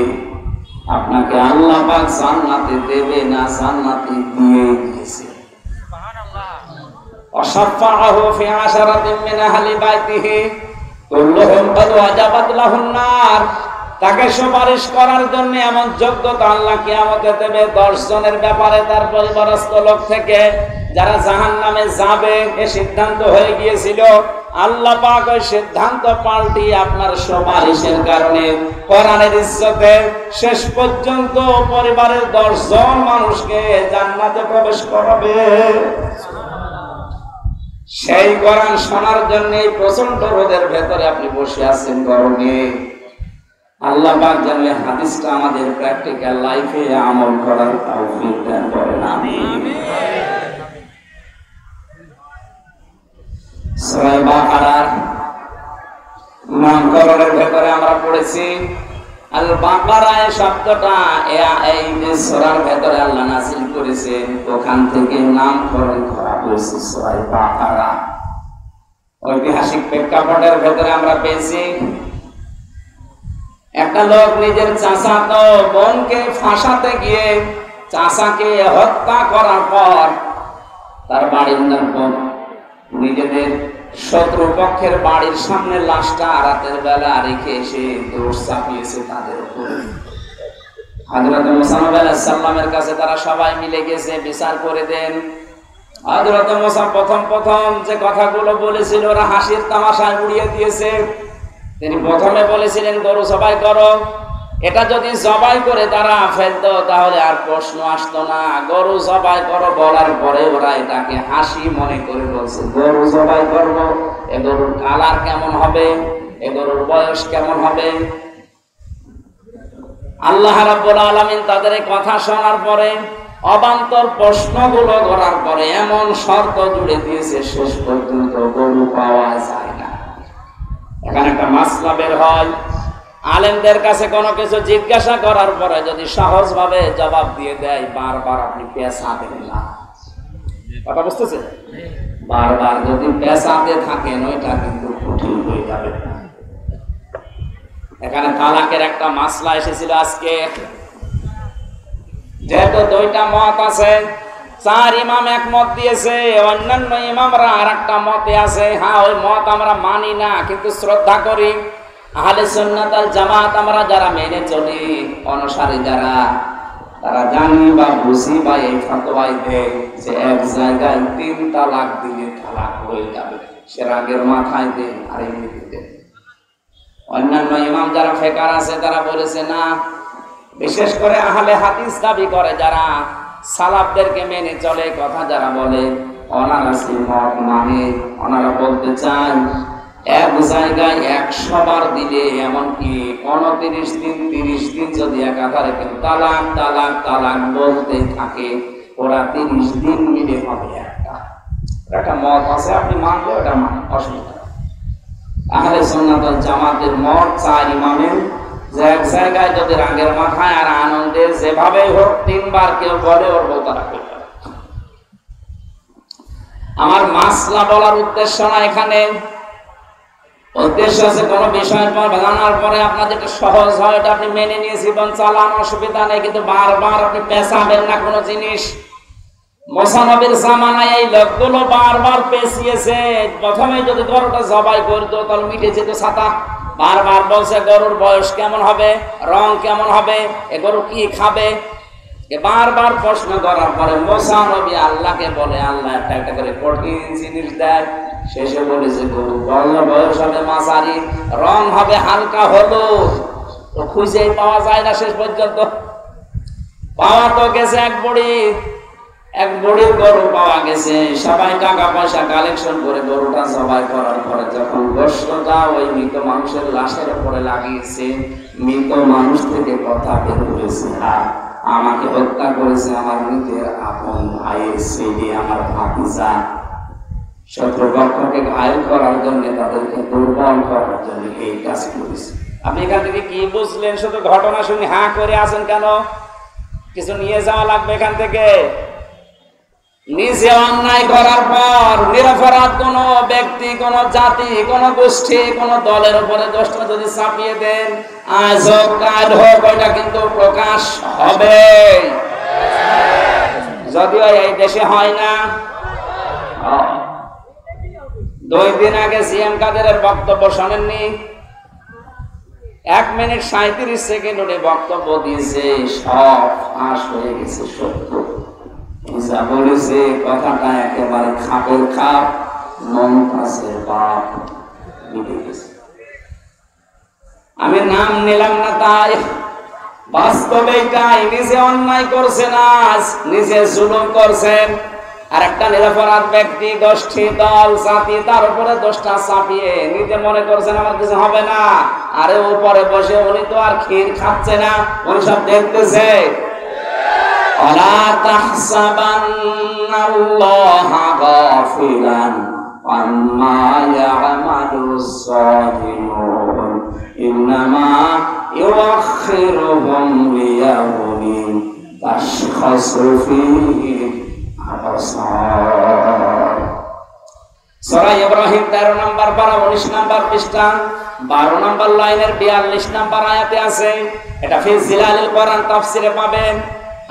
আপনাকে আল্লাহ পাক জান্নাতে দেবে না, জান্নাতে দিয়ে দিয়েছে। وشفعه في عشرة من أهل بيته كلهم قد وجبت له النار। তাকে সুপারিশ করার জন্য এমন যোগ্যতা আল্লাহ কিয়ামতে দেবে 10 জনের ব্যাপারে তার পরিবারস্থ লোক থেকে, যারা জাহান্নামে যাবে এ সিদ্ধান্ত হয়ে গিয়েছিল। আল্লাহ পাক ওই সিদ্ধান্ত পাল্টি আপনার সুপারিশের কারণে কোরআনের ইজ্জতে শেষ পর্যন্ত পরিবারের 10 জন মানুষকে জান্নাতে প্রবেশ করাবে। সেই কোরআন শোনার জন্য প্রচন্ড রোদের ভেতরে আপনি বসে আছেন গরমে। আল্লাহ পাক যেন এই হাদিসটা আমাদের প্র্যাকটিক্যাল লাইফে আমল করার তৌফিক দান করেন, আমিন। সূরা বাকারার নামকরণের ভেতরে আমরা পড়েছি আল বাকারা শব্দটা এই যে সূরার ভেতরে আল্লাহ নাযিল করেছেন, ওখান থেকে নামকরণ করা হয়েছে সূরা বাকারা। ঐতিহাসিক প্রেক্ষাপটের ভেতরে আমরা পেয়েছি একটা লোক নিজের চাচাতো বোনকে ফাঁসাতে গিয়ে চাচাকে হত্যা করার পর তার বাড়ির লোকজন নিজেদের শত্রুপক্ষের বাড়ির সামনে লাশটা রাতের বেলা রেখে এসে দোষ চাপিয়েছে তাদের উপরে। হযরত মুসা আলাইহিস সালামের কাছে তারা সবাই মিলে গেছে, বিচার করে দেন। হযরত মুসা প্রথম যে কথাগুলো বলেছিল ওরা হাসির তামাশায় উড়িয়ে দিয়েছে। তিনি প্রথমে বলেছিলেন গরু জবাই করো। এটা যদি জবাই করে তারা ফেলতো তাহলে আর প্রশ্ন আসতো না। গরু জবাই করো বলার পরে ওরা এটাকে হাসি মনে করে বলছে গরু জবাই করবো। এ গরুর কালার কেমন হবে, এ গরুর বয়স কেমন হবে। আল্লাহ রাব্বুল আলামিন তাদের এই কথা শোনার পরে অবান্তর প্রশ্নগুলো করার পরে এমন শর্ত জুড়ে দিয়েছে শেষ পর্যন্ত গরু পাওয়া যায় না। এখানে একটা মাসলা বের হয়, আলেমদের কাছে কোনো কিছু জিজ্ঞাসা করার পরে যদি সহজভাবে জবাব দিয়ে দেয়, বারবার আপনি পেছাবেন না। কথা বুঝতেছেন? বারবার যদি পেছাতে থাকেন ওইটা কিন্তু কঠিন হয়ে যাবে। এখানে তালাকের একটা মাসলা এসেছিল আজকে। যেহেতু দুইটা মত আছে, 4 ইমাম এক মত দিয়েছে, অন্যান্য ইমামরা আর একটা মতে আছে। হ্যাঁ, ওই মত আমরা মানি না, কিন্তু শ্রদ্ধা করি। আহলে সুন্নাত ওয়াল জামাত আমরা যারা মেনে চলি, অনুসারী যারা, তারা জানি বা বুঝি বা এই ফতোয়াই দেয় যে এক জায়গায় 3 তালাক দিলে তালাক হয়ে যাবে, সে রাগের মাথায় দেন আর এমনিতে দেন। অন্যান্য ইমাম যারা ফেকার আছে তারা বলেছে না, বিশেষ করে আহলে হাদিস দাবি করে যারা, সালাফদেরকে মেনে চলে, কথা যারা বলে, ওনারা সেই মত মানে, ওনারা বলতে চান এক জায়গায় 100 বার দিলে, এমনকি 29 দিন 30 দিন যদি একাধারে কেউ তালাক তালাক তালাক বলতে থাকে, ওরা 30 দিন মিলে হবে একটা মত আছে। আপনি মানলে ওটা মানে অসুবিধা। আহলে সুন্নাত ওয়াল জামাতের মত 4 ইমামের যে এক জায়গায় যদি রাগের মাথায় আর আনন্দে যেভাবে হোক 3 বার কেউ বলে, ওর বলতে রাখবে। আমার মাসলা বলার উদ্দেশ্য না এখানে, উদ্দেশ্য আছে কোনো বিষয় জানার পরে আপনার যেটা সহজ হয় এটা আপনি মেনে নিয়ে জীবন চালান, অসুবিধা নেই, কিন্তু বারবার আপনি পেছাবেন না কোনো জিনিস। মুসা নবীর জামানায় এই লোকগুলো বারবার পেছিয়েছে। প্রথমে যদি গরুটা জবাই করতো তাহলে মিটে যেত ছাতা। বারবার বলছে গরুর বয়স কেমন হবে, রং কেমন হবে, এ গরু কি খাবে। বারবার প্রশ্ন করার পরে মুসা নবী আল্লাহকে বলে, আল্লাহ একটা একটা করে কঠিন জিনিস দেয়। শেষে বলেছে গরু বয়স হবে মাঝারি, রং হবে হালকা হলুদ। তো খুঁজেই পাওয়া যায় না শেষ পর্যন্ত। পাওয়া তো গেছে এক বুড়ির গরু পাওয়া গেছে। সবাই টাকা পয়সা কালেকশন করে গরুটা জবাই করার পরে যখন গোশতটা ওই মৃত মানুষের লাশের উপরে লাগিয়েছে, মৃত মানুষ থেকে কথা বের করেছে, আমাকে হত্যা করেছে আমার নিজের আপন ভাইয়ের ছেলে, আমার ভাতিজা। শত্রুপক্ষকে ঘায়ল করার জন্য, তাদেরকে দুর্বল করার জন্য এই কাজ করেছে। আপনি এখান থেকে কি বুঝলেন? শুধু ঘটনা শুনে হাঁ করে আছেন কেন? কিছু নিয়ে যাওয়া লাগবে এখান থেকে। নিজে অন্যায় করার পর নিরপরাধ কোন ব্যক্তি, কোন জাতি, কোন গোষ্ঠী, কোন দলের উপরে দোষটা যদি চাপিয়ে দেন, আজ হোক কাল হোক, ওইটা কিন্তু প্রকাশ হবে। যদিও এই দেশে হয় না। 2 দিন আগে সিএম কাদেরের বক্তব্য শোনেননি? 1 মিনিট 37 সেকেন্ড উনি বক্তব্য দিয়েছে, সব ফাঁস হয়ে গেছে। সত্য যা বলেছে কথাটা একেবারে খাপের খাপ, মমতাজের বাপ মিটে গেছে। আমি নাম নিলাম না তাই, বাস্তবে তাই। নিজে অন্যায় করছেন, আজ নিজে জুলুম করছেন, আর একটা নিরপরাধ ব্যক্তি, গোষ্ঠী, দল, জাতি, তার উপরে দোষটা চাপিয়ে নিজে মনে করছেন আমার কিছু হবে না। আরে উপরে বসে উনি তো আর ক্ষীর খাচ্ছে না, উনি সব দেখতেছে। ولا تحسبن الله غافلا عما يعمل الظالمون إنما يؤخرهم ليوم تشخص فيه الأبصار। সূরা ইব্রাহিম 13 নম্বর পারা 19 নম্বর পৃষ্ঠা 12 নম্বর লাইনের 42 নম্বর আয়াতে আছে। এটা ফি জিলালিল কোরআন তাফসিরে পাবেন।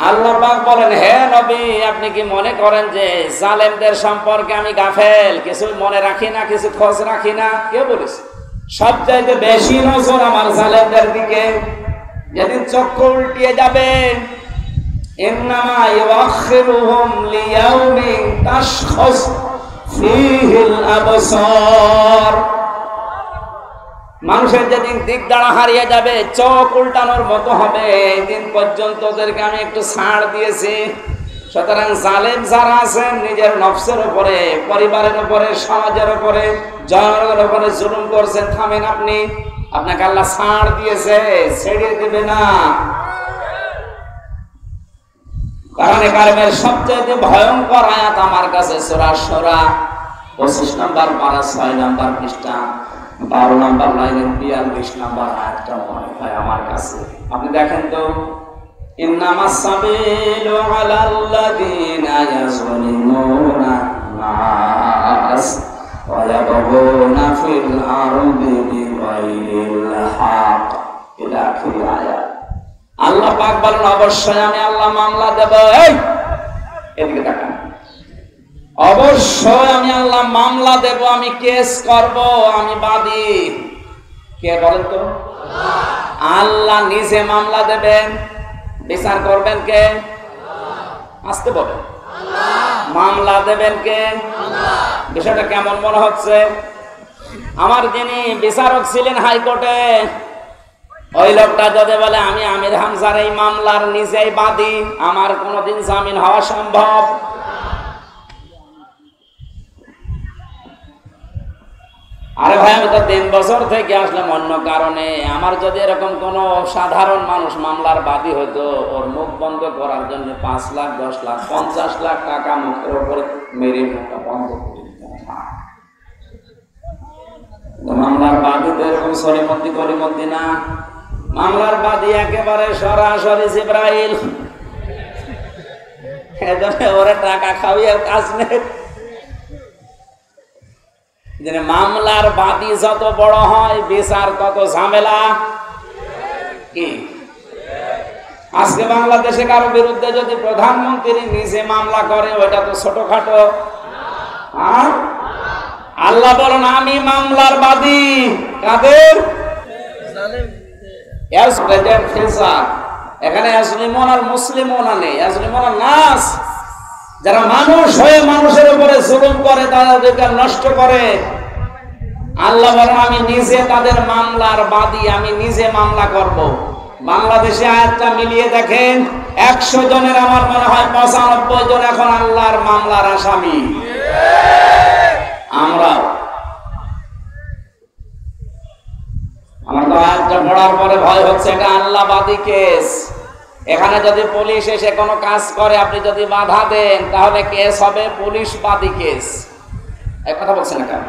আল্লাহ পাক বলেন, হে নবী, আপনি কি মনে করেন যে জালেমদের সম্পর্কে আমি গাফেল, কিছু মনে রাখি না, কিছু খোঁজ রাখি না? কে বলেছে? সবচাইতে বেশি নজর আমার জালেমদের দিকে। যেদিন চক্ষু উল্টিয়ে যাবে, ইন্নামা ইউআখিরুহুম লিয়াউমিন তাশখাস ফীহিল আবসার। মানুষের যেদিন দিক দাঁড়া হারিয়ে যাবে, চোখ উল্টানোর মতো হবে, এই দিন পর্যন্ত ওদেরকে আমি একটু ছাড় দিয়েছি। সুতরাং জালেম যারা আছেন, নিজের নফসের উপরে, পরিবারের উপরে, সমাজের উপরে, জনগণের উপরে জুলুম করছেন, থামেন আপনি। আপনাকে আল্লাহ ছাড় দিয়েছে, ছেড়ে দেবে না। কোরআনে কারিমের সবচেয়ে ভয়ঙ্কর আয়াত আমার কাছে সূরা শুরা 25 নম্বর পারা 6 নম্বর পৃষ্ঠা 12 নম্বর লাইনের 42 নম্বর আয়াতটা মনে হয় আমার কাছে। আপনি দেখেন তো, ইন্নামাস সাবিলু আলাল্লাযীনা ইয়াযলিমুনা নাস ওয়া ইয়াবগুনা ফিল আরদি বিগাইরিল হক। ইলা আখির আয়াত। আল্লাহ পাক বলেন, অবশ্যই আমি আল্লাহ মামলা দেব। এই এদিকে তাকান, অবশ্যই আমি আল্লাহ মামলা দেব, আমি কেস করব, আমি বাদী। কে বলেন তো? আল্লাহ নিজে মামলা দেবেন, বিচার করবেন কে? আসতে বলেন, মামলা দেবেন কে? বিষয়টা কেমন মনে হচ্ছে? আমার যিনি বিচারক ছিলেন হাইকোর্টে, ওই লোকটা যদি বলে আমি আমির হামজার এই মামলার নিজেই বাদী, আমার কোনোদিন জামিন হওয়া সম্ভব? আরে ভাই, আমি তো 3 বছর থেকে আসলাম অন্য কারণে। আমার যদি এরকম কোন সাধারণ মানুষ মামলার বাদী হইতো, ওর মুখ বন্ধ করার জন্য 5 লাখ, 10 লাখ, 50 লাখ টাকা মুখের উপরে মেরে মুখটা বন্ধ করে দিতাম। মামলার বাদী তো এরকম সরিমদ্দি না। মামলার বাদী একেবারে সরাসরি জিবরাইল। ওরা টাকা খাওয়িয়ে কাজ নেই। মামলার বাদী যত বড় হয়, বিচার তত ঝামেলা। কি আজকে বাংলাদেশে কারো বিরুদ্ধে যদি প্রধানমন্ত্রী নিজে মামলা করে, ওইটা তো ছোটখাটো। আল্লাহ বলেন, আমি মামলার বাদী। কাদের? এখানে নাস, যারা মানুষ হয়ে মানুষের উপরে জুলুম করে, তাদেরকে নষ্ট করে। আল্লাহ বলেন, আমি নিজে তাদের মামলার বাদী, আমি নিজে মামলা করব। বাংলাদেশে আয়াতটা মিলিয়ে দেখেন, 100 জনের আমার মনে হয় 95 জন এখন আল্লাহর মামলার আসামি। আমরাও। আমার তো আয়াতটা পড়ার পরে ভয় হচ্ছে, এটা আল্লাহবাদী কেস। এখানে যদি পুলিশ এসে কোনো কাজ করে, আপনি যদি বাধা দেন, তাহলে কেস হবে পুলিশবাদী কেস। এই কথা বলছেন না কেন?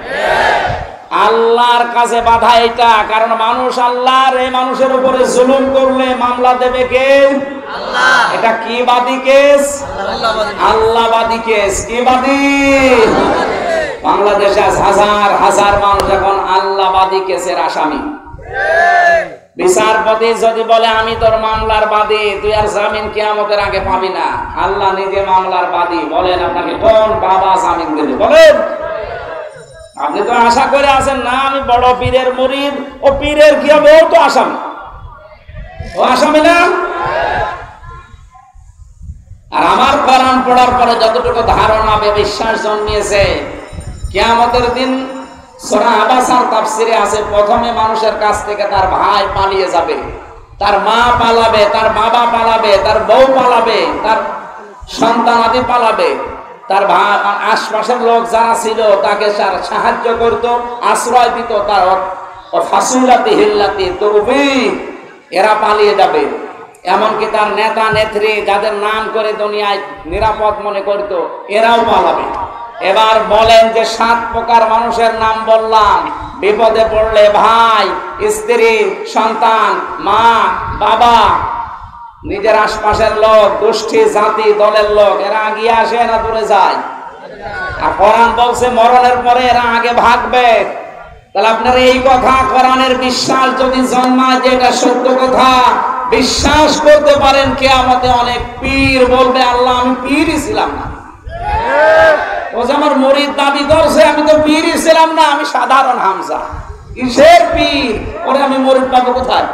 আল্লাহর কাছে বাধা এটা, কারণ মানুষ আল্লাহর, এই মানুষের উপরে জুলুম করলে মামলা দেবে কে? আল্লাহ। এটা কি বাদী কেস? আল্লাহবাদী কেস। কি বাদী? বাংলাদেশে হাজার হাজার মানুষ এখন আল্লাহবাদী কেসের আসামি। বিচারপতি যদি বলে আমি তোর মামলার বাদী, তুই আর জামিন কিয়ামতের আগে পাবি না, আল্লাহ নিজে মামলার বাদী, বলেন আপনাকে কোন বাবা জামিন দেবে? বলেন। আপনি তো আশা করে আছেন না আমি বড় পীরের মুরিদ, ও পীরের কি হবে? ও তো আসামি। ও আসামি না? আর আমার কোরআন পড়ার পরে যতটুকু ধারণা বিশ্বাস জন্মিয়েছে, কিয়ামতের দিন সূরা আবাসার তাফসিরে আছে, প্রথমে মানুষের কাছ থেকে তার ভাই পালিয়ে যাবে, তার মা পালাবে, তার বাবা পালাবে, তার বউ পালাবে, তার সন্তানাদি পালাবে, তার আশপাশের লোক যারা ছিল তাকে সাহায্য করত, আশ্রয় দিত, তার ফাসুলাতি হিল্লাতি তরুবি, এরা পালিয়ে যাবে। এমনকি তার নেতা নেত্রী যাদের নাম করে দুনিয়ায় নিরাপদ মনে করত, এরাও পালাবে। এবার বলেন যে 7 প্রকার মানুষের নাম বললাম, বিপদে পড়লে ভাই, স্ত্রী, সন্তান, মা, বাবা, নিজের আশপাশের লোক, গোষ্ঠী, জাতি, দলের লোক, এরা আগিয়ে আসে না দূরে যায়? আর কোরআন বলছে মরণের পরে এরা আগে ভাগবে। তাহলে আপনার এই কথা, কোরআনের বিশ্বাস যদি জন্মায় যে এটা সত্য কথা, বিশ্বাস করতে পারেন কিয়ামতে অনেক পীর বলবে আল্লাহ আমি পীরই ছিলাম না। ও যে আমার মুরিদ দাবি করছে, আমি তো পীরই ছিলাম না, আমি সাধারণ হামজা। কিসের পীর? ওরে আমি মুরিদ পাবো কোথায়?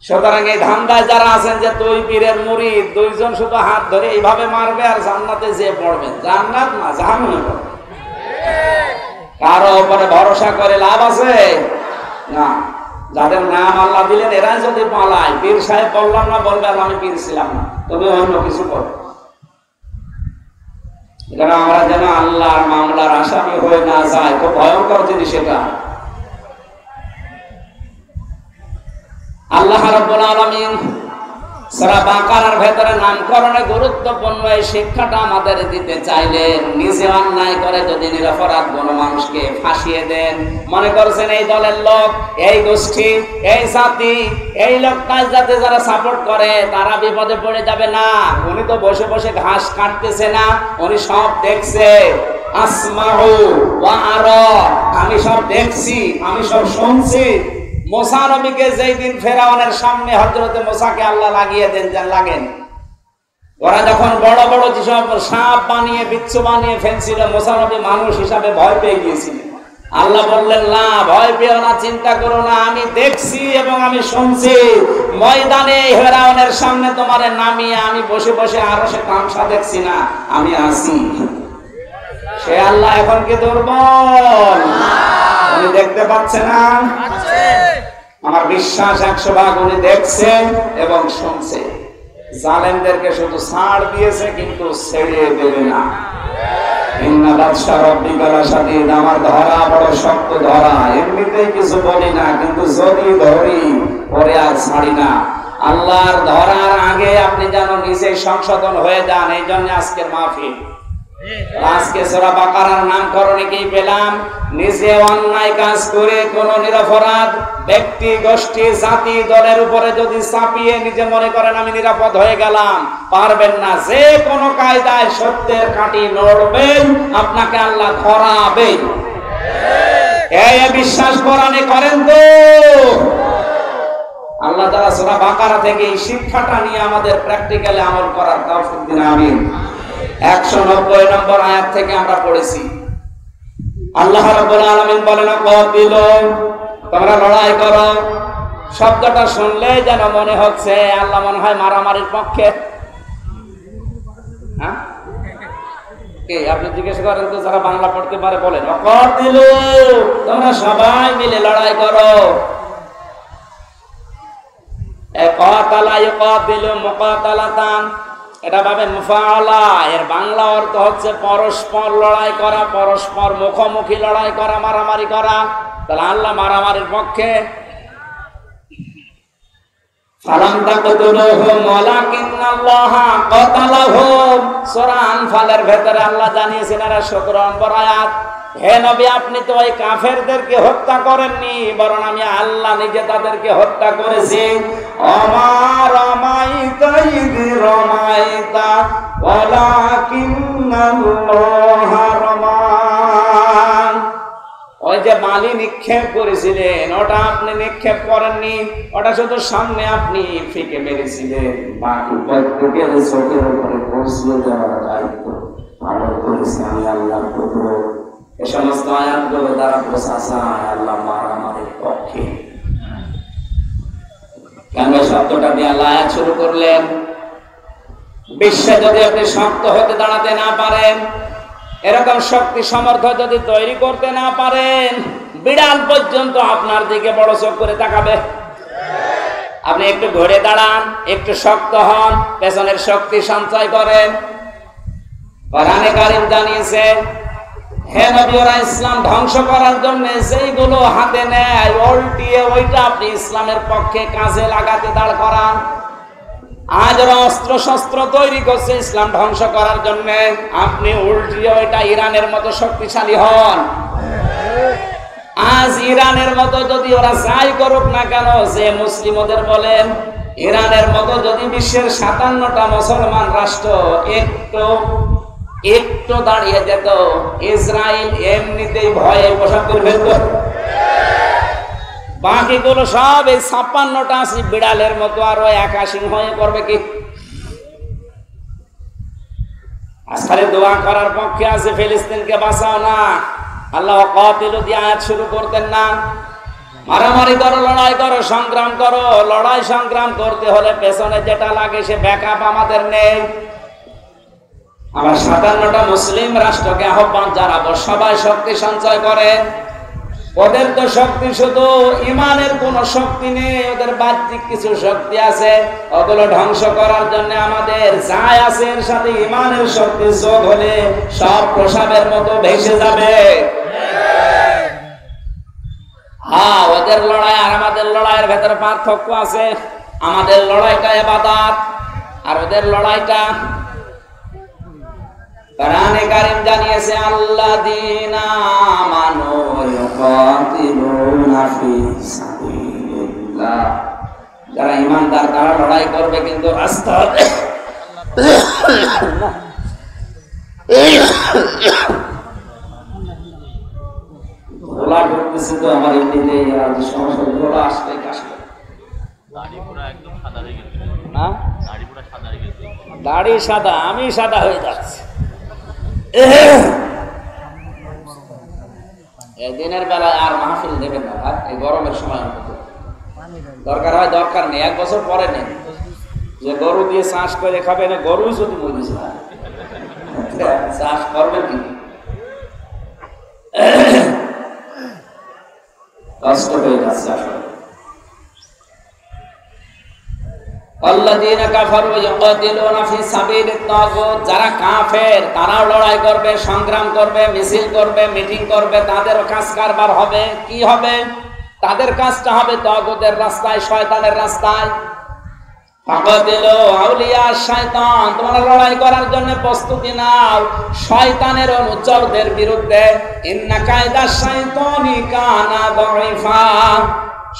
সুতরাং এই ধান্দায় যারা আছেন যে তুই পীরের মুরিদ, 2 জন শুধু হাত ধরে এইভাবে মারবে আর জান্নাতে যে পড়বেন, জান্নাত না জাহান্নামে পড়বে। কারো উপরে ভরসা করে লাভ আছে না। যাদের নাম আল্লাহ দিলেন এরা যদি পালায়, পীর সাহেব বললাম না, বলবে আমি পীর ছিলাম না, তবে অন্য কিছু করো। এখানে আমরা যেন আল্লাহর মামলার আসামি হয়ে না যায়, খুব ভয়ঙ্কর জিনিস এটা। আল্লাহ রাব্বুল আলামিন সূরা বাকারার ভেতরে নামকরণে গুরুত্বপূর্ণ এই শিক্ষাটা আমাদের দিতে চাইলেন। নিজে অন্যায় করে যদি নিরপরাধ কোনো মানুষকে ফাঁসিয়ে দেন, মনে করছেন এই দলের লোক, এই গোষ্ঠী, এই জাতি, এই লোকটা যাতে যারা সাপোর্ট করে তারা বিপদে পড়ে যাবে না। উনি তো বসে বসে ঘাস কাটতেছে না, উনি সব দেখছে। আসমাউ ওয়া আরা, আমি সব দেখছি, আমি সব শুনছি। মুসা নবীকে যেই দিন ফেরাউনের সামনে হযরতে মুসাকে আল্লাহ লাগিয়ে দেন, যে লাগেন, ওরা যখন বড় বড় যেসব সাপ বানিয়ে বিচ্ছু বানিয়ে ফেলছিল, মুসা নবী মানুষ হিসাবে ভয় পেয়ে গিয়েছিলেন। আল্লাহ বললেন না, ভয় পেও না, চিন্তা করো না, আমি দেখছি এবং আমি শুনছি। ময়দানে ফেরাউনের সামনে তোমারে নামিয়ে আমি বসে বসে আরো সে তামসা দেখছি না, আমি আছি। সে আল্লাহ এখন কি দুর্বল? উনি দেখতে পাচ্ছে না? আমার বিশ্বাস 100 ভাগ উনি দেখছেন এবং শুনছে। জালেমদেরকে শুধু ছাড় দিয়েছে, কিন্তু ছেড়ে দেবে না। ইন্না বাদশা রাব্বিকা লাশাদীদ, আমার ধরা বড় শক্ত ধরা। এমনিতেই কিছু বলি না, কিন্তু যদি ধরি পরে আর ছাড়ি না। আল্লাহর ধরার আগে আপনি যেন নিজেই সংশোধন হয়ে যান। এই জন্য আজকের মাহফিল। আজকে সূরা বাকারার নামকরণে কি পেলাম? নিজে অন্যায় কাজ করে কোন নিরপরাধ ব্যক্তি, গোষ্ঠী, জাতি, দলের উপরে যদি চাপিয়ে নিজে মনে করেন আমি নিরাপদ হয়ে গেলাম, পারবেন না। যে কোনো কায়দায় সত্যের কাঠি নড়বেন, আপনাকে আল্লাহ ধরাবেন। এই বিশ্বাস কোরআনে করেন তো? আল্লাহ তাআলা সূরা বাকারা থেকে এই শিক্ষাটা নিয়ে আমাদের প্র্যাকটিক্যালি আমল করার তৌফিক দিন, আমিন। 190 নম্বর আয়াত থেকে আমরা পড়েছি, আল্লাহ রাব্বুল আলামিন বলেন কাতিলু, তোমরা লড়াই করো। শব্দটা শুনলে যেন মনে হচ্ছে আল্লাহ মনে হয় মারামারির পক্ষে। হ্যাঁ, কে আপনি জিজ্ঞেস করেন তো, যারা বাংলা পড়তে পারে বলেন কাতিলু, তোমরা সবাই মিলে লড়াই করো। কাতালা ইউকাতিলু মুকাতালাতান, এটা ভাবে মুফাআলা, এর বাংলা অর্থ হচ্ছে পরস্পর লড়াই করা, পরস্পর মুখোমুখি লড়াই করা, মারামারি করা। তাহলে আল্লাহ মারামারির পক্ষে। ফালাম তাকতুলুহুম ওয়ালাকিন্নাল্লাহা কাতালাহুম, সূরা আনফালের ভেতরে আল্লাহ জানিয়েছেন, এরা 17 নম্বর আয়াত, হে নবী আপনি তো ওই কাফেরদেরকে হত্যা করেননি, বরং আমি আল্লাহ নিজে তাদেরকে হত্যা করেছি। ওমা রামাইতা ইয রামাইতা ওয়ালাকিন্নাল্লাহা রামা, ওই যে বালি নিক্ষেপ করেছিলেন ওটা আপনি নিক্ষেপ করেননি, ওটা শুধু সামনে আপনি ফিকে মেরেছিলেন, বাকি প্রত্যেকের চোখের উপরে পৌঁছিয়ে দেওয়ার দায়িত্ব পালন করেছি আমি আল্লাহর পুত্র। এ সমস্ত আয়াতগুলো দ্বারা বোঝা যায় আল্লাহ মারামারির পক্ষে। কেন শব্দটা দিয়ে আল্লাহ আয়াত শুরু করলেন? বিশ্বে যদি আপনি শক্ত হতে দাঁড়াতে না পারেন, এরকম শক্তি সামর্থ্য যদি তৈরি করতে না পারেন, বিড়াল পর্যন্ত আপনার দিকে বড় চোখ করে তাকাবে। আপনি একটু ঘুরে দাঁড়ান, একটু শক্ত হন, পেছনের শক্তি সঞ্চয় করেন। কোরআনে কারীম জানিয়েছে, হে নবী ওরা ইসলাম ধ্বংস করার জন্য যেইগুলো হাতে নেয় উল্টিয়ে ওইটা আপনি ইসলামের পক্ষে কাজে লাগাতে দাঁড় করান। আজ ওরা অস্ত্র শস্ত্র তৈরি করছে ইসলাম ধ্বংস করার জন্য, আপনি উল্টিয়ে ওইটা ইরানের মতো শক্তিশালী হন। আজ ইরানের মতো যদি ওরা যাই করুক না কেন, যে মুসলিম ওদের বলেন, ইরানের মতো যদি বিশ্বের 57টা মুসলমান রাষ্ট্র একটু দাঁড়িয়ে যেত, ইসরায়েল এমনিতেই ভয়ে পোশাক করে ফেলত। বাকিগুলো সব এই 56টা বিড়ালের মতো আরো একা সিংহ হয়ে করবে কি? আজকাল দোয়া করার পক্ষে আছে, ফিলিস্তিনকে বাঁচাও না, আল্লাহ কাতিলু দিয়ে আয়াত শুরু করতেন না? মারামারি করো, লড়াই করো, সংগ্রাম করো। লড়াই সংগ্রাম করতে হলে পেছনে যেটা লাগে সে ব্যাকআপ আমাদের নেই। আমার 57টা মুসলিম রাষ্ট্রকে আহ্বান জানাবো, সবাই শক্তি সঞ্চয় করে। ওদের তো শক্তি শুধু ইমানের কোন শক্তি নেই, ওদের বাহ্যিক কিছু শক্তি আছে, ওগুলো ধ্বংস করার জন্য আমাদের যাই আছে এর সাথে ইমানের শক্তি যোগ হলে সব প্রসাবের মতো ভেসে যাবে। হ্যাঁ, ওদের লড়াই আর আমাদের লড়াইয়ের ভেতরে পার্থক্য আছে। আমাদের লড়াইটা ইবাদত আর ওদের লড়াইটা। কোরআনে কারীম জানিয়েছে, আল্লাযীনা আমানু ইউকাতিলুনা ফি সাবিলিল্লাহ, যারা ঈমানদার তারা লড়াই করবে কিন্তু রাস্তাতে। গোলা ঢুকতেছে তো আমার এমনিতে আর সমস্যা, গোলা আসলে কাশবে। দাড়ি পুরো একদম সাদা হয়ে গেছে। হ্যাঁ, দাড়ি পুরো সাদা হয়ে গেছে। দাড়ি সাদা, আমি সাদা হয়ে যাচ্ছি। দিনের বেলায় আর মাহফিল দেবেন না ভাই, এই গরমের সময় দরকার হয়, দরকার নেই, 1 বছর পরে নেই। যে গরু দিয়ে চাষ করে খাবে না, গরু যদি মরিস না চাষ করবে কি? কষ্ট হয়ে যাচ্ছে আসলে। আল্লাযীনা কাফারু ইউকাতিলুনা ফি সাবিলিত তাগুত, যারা কাফের তারাও লড়াই করবে, সংগ্রাম করবে, মিছিল করবে, মিটিং করবে, তাদেরও কাজ কারবার হবে। কি হবে? তাদের কাজটা হবে তাগুতের রাস্তায়, শয়তানের রাস্তায়। ফাকাতিলু আউলিয়া শায়তান, তোমরা লড়াই করার জন্য প্রস্তুতি নাও শয়তানের অনুচরদের বিরুদ্ধে। ইন্না কায়দা শায়তানি কানা দাঈফা,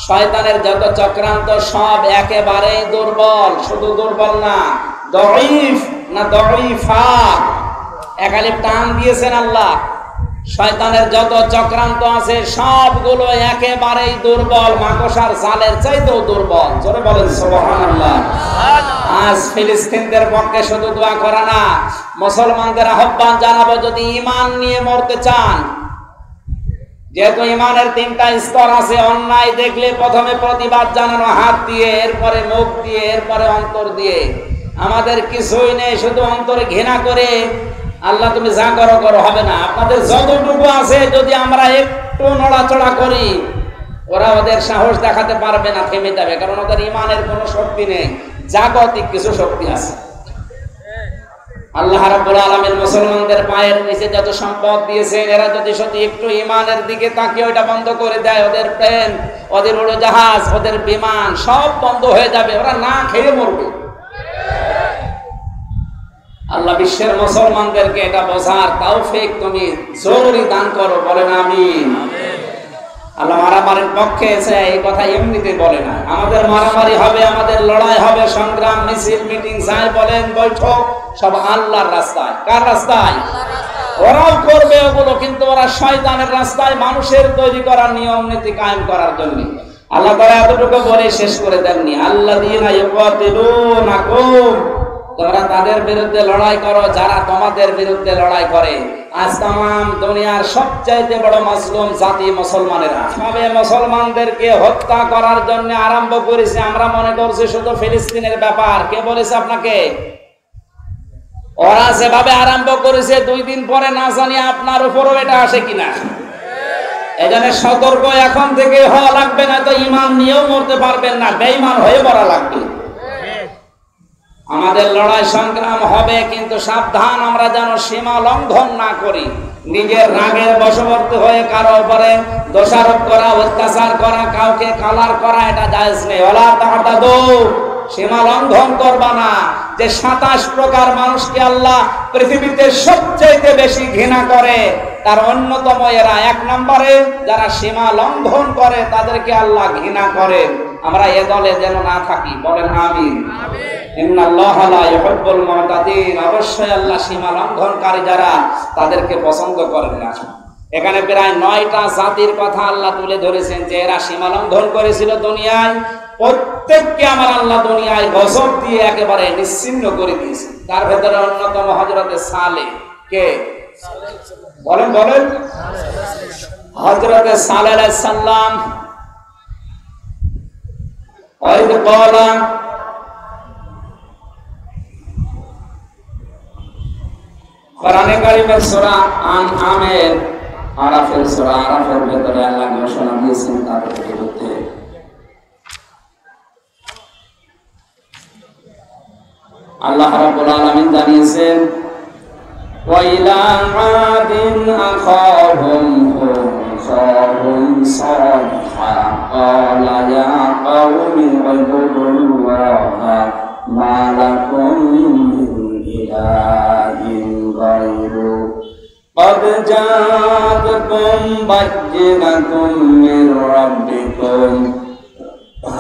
শয়তানের যত চক্রান্ত সব একেবারেই দুর্বল। শুধু দুর্বল না, দাঈফ না দাঈফা, একালিফ টান দিয়েছেন আল্লাহ। শয়তানের যত চক্রান্ত আছে সবগুলো একেবারেই দুর্বল, মাকড়সার জালের চাইতেও দুর্বল। জোরে বলেন সুবহানাল্লাহ। আজ ফিলিস্তিনদের পক্ষে শুধু দোয়া করা না, মুসলমানদের আহ্বান জানাবো, যদি ঈমান নিয়ে মরতে চান, যেহেতু ঈমানের 3টা স্তর আছে, অন্যায় দেখলে প্রথমে প্রতিবাদ জানানো হাত দিয়ে, এরপরে মুখ দিয়ে, এরপরে অন্তর দিয়ে। আমাদের কিছুই নেই, শুধু অন্তরে ঘৃণা করে আল্লাহ তুমি যা করো করো, হবে না। আপনাদের যতটুকু আছে যদি আমরা একটু নড়াচড়া করি, ওরা ওদের সাহস দেখাতে পারবে না, থেমে যাবে, কারণ ওদের ইমানের কোনো শক্তি নেই, জাগতিক কিছু শক্তি আছে। আল্লাহ রাব্বুল আলামিন মুসলমানদের পায়ের নিচে যত সম্পদ দিয়েছেন, এরা যদি সত্যি একটু ইমানের দিকে তাকিয়ে ওটা বন্ধ করে দেয়, ওদের প্লেন, ওদের উড়োজাহাজ, ওদের বিমান সব বন্ধ হয়ে যাবে, ওরা না খেয়ে মরবে। আল্লাহ বিশ্বের মুসলমানদেরকে এটা বোঝার তৌফিক তুমি জরুরি দান করো, বলেন আমিন। আল্লাহ মারামারির পক্ষে এসে এই কথা এমনিতে বলে না। আমাদের মারামারি হবে, আমাদের লড়াই হবে, সংগ্রাম, মিছিল, মিটিং, যাই বলেন, বৈঠক, সব আল্লাহর রাস্তায়। কার রাস্তায়? ওরাও করবে ওগুলো, কিন্তু ওরা শয়তানের রাস্তায়, মানুষের তৈরি করার নিয়ম নীতি কায়েম করার জন্য। আল্লাহ তাআলা এতটুকু বলে শেষ করে দেননি, আল্লাযীনা ইউকাতিলুনাকুম, তোমরা তাদের বিরুদ্ধে লড়াই করো যারা তোমাদের বিরুদ্ধে লড়াই করে। আজ তাম দুনিয়ার সবচাইতে বড় মাসলুম জাতি মুসলমানেরা, তবে মুসলমানদেরকে হত্যা করার জন্য আরম্ভ করেছে। আমরা মনে করছি শুধু ফিলিস্তিনের ব্যাপার। কে বলেছে আপনাকে? ওরা যেভাবে আরম্ভ করেছে, 2 দিন পরে না জানি আপনার উপরও এটা আসে কিনা। এজন্য সতর্ক এখন থেকে হওয়া লাগবে, না তো ঈমান নিয়েও মরতে পারবেন না, বেঈমান হয়ে মরা লাগবে। আমাদের লড়াই সংগ্রাম হবে, কিন্তু সাবধান আমরা যেন সীমা লঙ্ঘন না করি। নিজের রাগের বশবর্তী হয়ে কারো উপরে দোষারোপ করা, অত্যাচার করা, কাউকে কালার করা, এটা জায়েজ নেই। ওয়ালা তা'তাদু, সীমা লঙ্ঘন করবা না। যে 27 প্রকার মানুষকে আল্লাহ পৃথিবীতে সবচেয়ে বেশি ঘৃণা করে, তার অন্যতম এরা। 1 নম্বরে যারা সীমা লঙ্ঘন করে তাদেরকে আল্লাহ ঘৃণা করে। আমরা এ দলে যেন না থাকি, বলেন আমিন। ইন্নাল্লাহা লা ইউহিব্বুল মুতাদিন, অবশ্যই আল্লাহ সীমা লঙ্ঘনকারী যারা, তাদেরকে পছন্দ করেন না। এখানে প্রায় 9টা জাতির কথা আল্লাহ তুলে ধরেছেন যে এরা সীমা লঙ্ঘন করেছিল দুনিয়ায়। প্রত্যেককে আমার আল্লাহ দুনিয়ায় গজব দিয়ে একেবারে নিশ্চিহ্ন করে দিয়েছে। তার ভেতরে অন্যতম হযরতে সালেহ। কে? বলেন বলেন। হযরতে সালেহ আলাইহিস সালাম ওয়াইদ ক্বালা, কোরআনে কারীমের সূরা আনআমের আরাফের সূরা আরাফের ভেতরে আল্লাহ ঘোষণা দিয়েছেন তাদের বিরুদ্ধে। আল্লাহ রাব্বুল আলামিন জানিয়েছেন, ওয়া ইলা আদিন আখাহুম সালিহা ক্বালা ইয়া কওমি ইবুদুল্লাহা মা লাকুম মিন ইলাহিন গায়রু قد جاءتكم بينة من ربكم